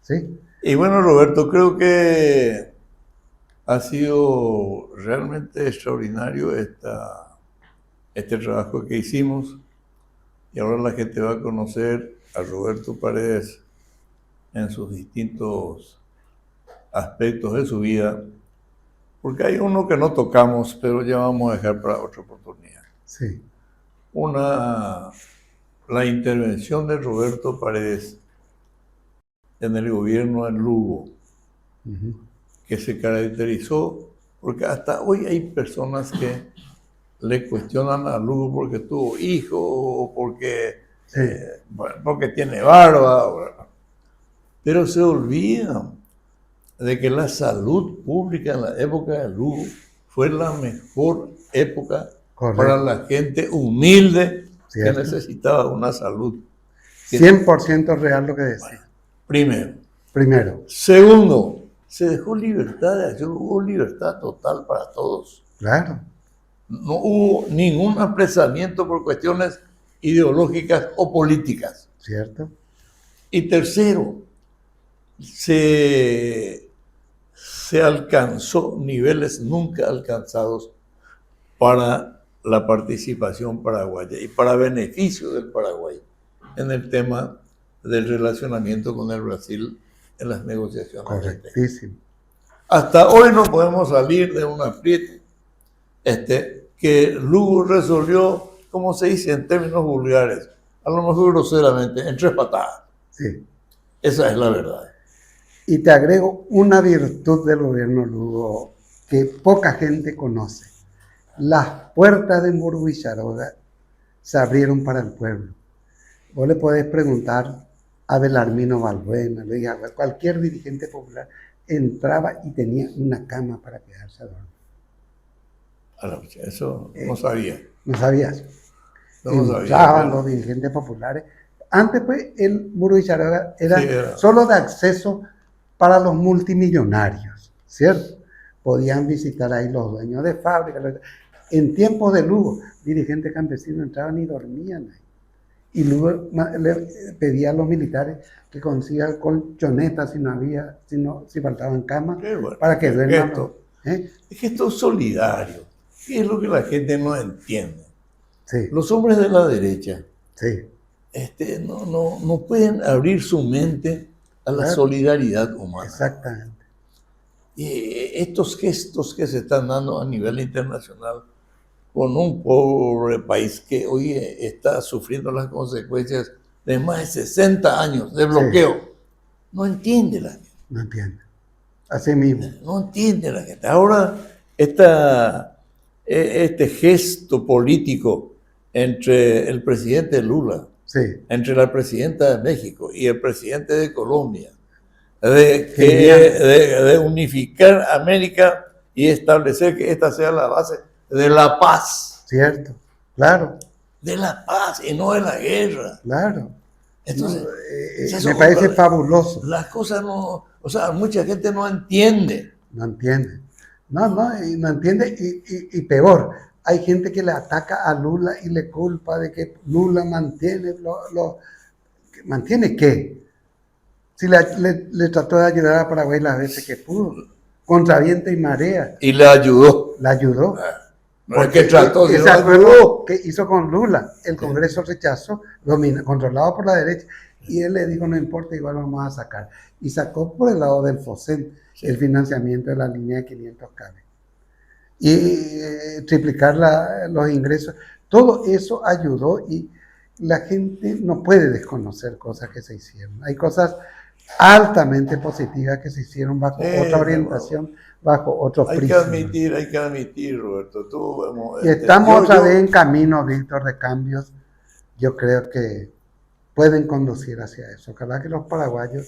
[SPEAKER 2] ¿Sí?
[SPEAKER 1] Y bueno, Roberto, creo que ha sido realmente extraordinario este trabajo que hicimos. Y ahora la gente va a conocer a Roberto Paredes en sus distintos aspectos de su vida, porque hay uno que no tocamos, pero ya vamos a dejar para otra oportunidad.
[SPEAKER 2] Sí.
[SPEAKER 1] La intervención de Roberto Paredes en el gobierno de Lugo, que se caracterizó, porque hasta hoy hay personas que le cuestionan a Lugo porque tuvo hijos, o porque,
[SPEAKER 2] Sí.
[SPEAKER 1] porque tiene barba, pero se olvidan de que la salud pública en la época de Lugo fue la mejor época
[SPEAKER 2] Correcto.
[SPEAKER 1] para la gente humilde.
[SPEAKER 2] Cierto.
[SPEAKER 1] Que necesitaba una salud.
[SPEAKER 2] 100% real lo que decía.
[SPEAKER 1] Primero. Segundo, se dejó libertad de acción, hubo libertad total para todos.
[SPEAKER 2] Claro.
[SPEAKER 1] No hubo ningún apresamiento por cuestiones ideológicas o políticas.
[SPEAKER 2] Cierto.
[SPEAKER 1] Y tercero, se alcanzó niveles nunca alcanzados para la participación paraguaya y para beneficio del Paraguay en el tema del relacionamiento con el Brasil en las negociaciones.
[SPEAKER 2] Correctísimo.
[SPEAKER 1] Hasta hoy no podemos salir de un aprieto que Lugo resolvió, como se dice en términos vulgares, a lo mejor groseramente, en 3 patadas.
[SPEAKER 2] Sí.
[SPEAKER 1] Esa es la verdad.
[SPEAKER 2] Y te agrego una virtud del gobierno Lugo que poca gente conoce. Las puertas de Mburuguicharoga se abrieron para el pueblo. Vos le podés preguntar a Belarmino Balbuena, cualquier dirigente popular entraba y tenía una cama para quedarse a dormir.
[SPEAKER 1] Eso no sabía.
[SPEAKER 2] ¿No sabías?
[SPEAKER 1] No
[SPEAKER 2] Entraban los dirigentes populares. Antes, pues, el Mburuguicharoga era solo de acceso para los multimillonarios, ¿cierto? Podían visitar ahí los dueños de fábricas. En tiempos de Lugo, dirigentes campesinos entraban y dormían ahí. Y luego le pedía a los militares que consigan colchonetas si faltaban camas,
[SPEAKER 1] bueno,
[SPEAKER 2] para que duerman.
[SPEAKER 1] Es que esto es solidario. ¿Qué es lo que la gente no entiende?
[SPEAKER 2] Sí.
[SPEAKER 1] Los hombres de la derecha
[SPEAKER 2] sí.
[SPEAKER 1] No pueden abrir su mente a la solidaridad humana.
[SPEAKER 2] Exactamente.
[SPEAKER 1] Y estos gestos que se están dando a nivel internacional con un pobre país que hoy está sufriendo las consecuencias de más de 60 años de bloqueo, sí. No entiende la gente.
[SPEAKER 2] No entiende. Así mismo.
[SPEAKER 1] No entiende la gente. Ahora, este gesto político entre el presidente Lula,
[SPEAKER 2] sí.
[SPEAKER 1] entre la presidenta de México y el presidente de Colombia, de unificar América y establecer que esta sea la base de la paz.
[SPEAKER 2] Cierto, claro.
[SPEAKER 1] De la paz y no de la guerra.
[SPEAKER 2] Claro.
[SPEAKER 1] Entonces,
[SPEAKER 2] me parece fabuloso.
[SPEAKER 1] Las cosas no, o sea, mucha gente no entiende.
[SPEAKER 2] No entiende. No entiende y peor. Hay gente que le ataca a Lula y le culpa de que Lula mantiene ¿mantiene qué? Si le trató de ayudar a Paraguay las veces que pudo, contra viento y marea.
[SPEAKER 1] Y le ayudó.
[SPEAKER 2] La ayudó.
[SPEAKER 1] No es que trató,
[SPEAKER 2] ese acuerdo que hizo con Lula, el Congreso rechazó, controlado por la derecha, y él le dijo, no importa, igual vamos a sacar. Y sacó por el lado del FOSEN el financiamiento de la línea de 500 kV. Y triplicar los ingresos. Todo eso ayudó y la gente no puede desconocer cosas que se hicieron. Hay cosas altamente positivas que se hicieron bajo otra orientación, bajo otro prisma.
[SPEAKER 1] Hay que admitir, Roberto.
[SPEAKER 2] Y estamos otra vez en camino, Víctor, de cambios. Yo creo que pueden conducir hacia eso. Ojalá que los paraguayos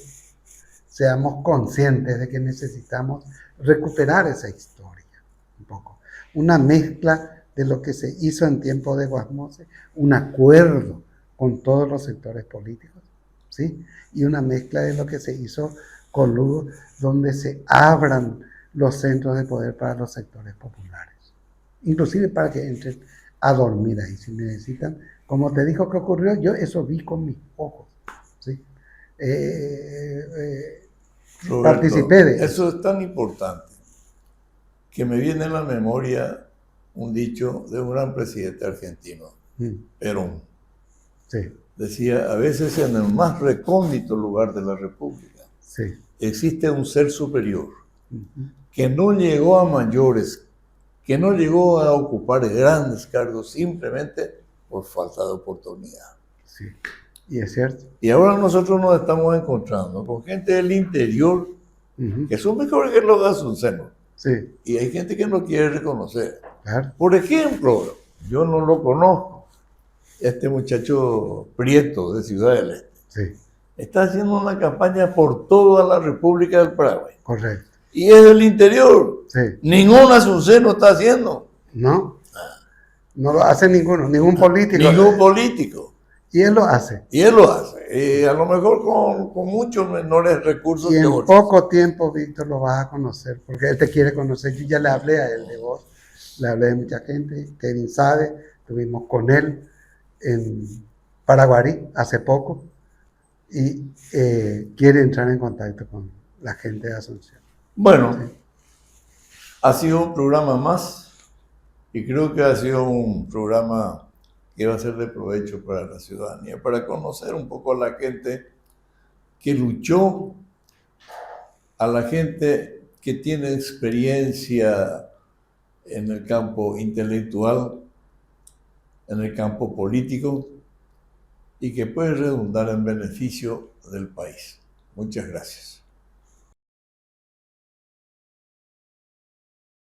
[SPEAKER 2] seamos conscientes de que necesitamos recuperar esa historia un poco. Una mezcla de lo que se hizo en tiempo de Guasmose, un acuerdo con todos los sectores políticos, ¿sí? Y una mezcla de lo que se hizo con Lugo, donde se abran los centros de poder para los sectores populares, inclusive para que entren a dormir ahí si necesitan. Como te dijo que ocurrió, yo eso vi con mis ojos, ¿sí?
[SPEAKER 1] Roberto,
[SPEAKER 2] participé de eso.
[SPEAKER 1] Eso es tan importante que me viene a la memoria un dicho de un gran presidente argentino, Perón.
[SPEAKER 2] Sí.
[SPEAKER 1] Decía, a veces en el más recóndito lugar de la República,
[SPEAKER 2] sí.
[SPEAKER 1] existe un ser superior que no llegó a mayores, que no llegó a ocupar grandes cargos simplemente por falta de oportunidad.
[SPEAKER 2] Sí, y es cierto.
[SPEAKER 1] Y ahora nosotros nos estamos encontrando con gente del interior que son mejores que los de Azucena.
[SPEAKER 2] Sí,
[SPEAKER 1] Y hay gente que no quiere reconocer.
[SPEAKER 2] claro.
[SPEAKER 1] Por ejemplo, yo no lo conozco, este muchacho Prieto de Ciudad del Este.
[SPEAKER 2] Sí,
[SPEAKER 1] Está haciendo una campaña por toda la República del Paraguay.
[SPEAKER 2] correcto.
[SPEAKER 1] Y es del interior.
[SPEAKER 2] Sí.
[SPEAKER 1] Ningún azuceno está haciendo.
[SPEAKER 2] No, no lo hace ninguno, ningún político.
[SPEAKER 1] Ningún político.
[SPEAKER 2] Y él lo hace.
[SPEAKER 1] Y él lo hace. A lo mejor con muchos menores recursos
[SPEAKER 2] Y
[SPEAKER 1] que
[SPEAKER 2] en
[SPEAKER 1] otros.
[SPEAKER 2] poco tiempo, Víctor, lo vas a conocer, porque él te quiere conocer. Yo ya le hablé a él de vos, le hablé de mucha gente. Kevin sabe, estuvimos con él en Paraguarí hace poco y quiere entrar en contacto con la gente de Asunción.
[SPEAKER 1] Bueno,
[SPEAKER 2] Sí.
[SPEAKER 1] ha sido un programa más y creo que ha sido un programa que va a ser de provecho para la ciudadanía, para conocer un poco a la gente que luchó, a la gente que tiene experiencia en el campo intelectual, en el campo político y que puede redundar en beneficio del país. Muchas gracias.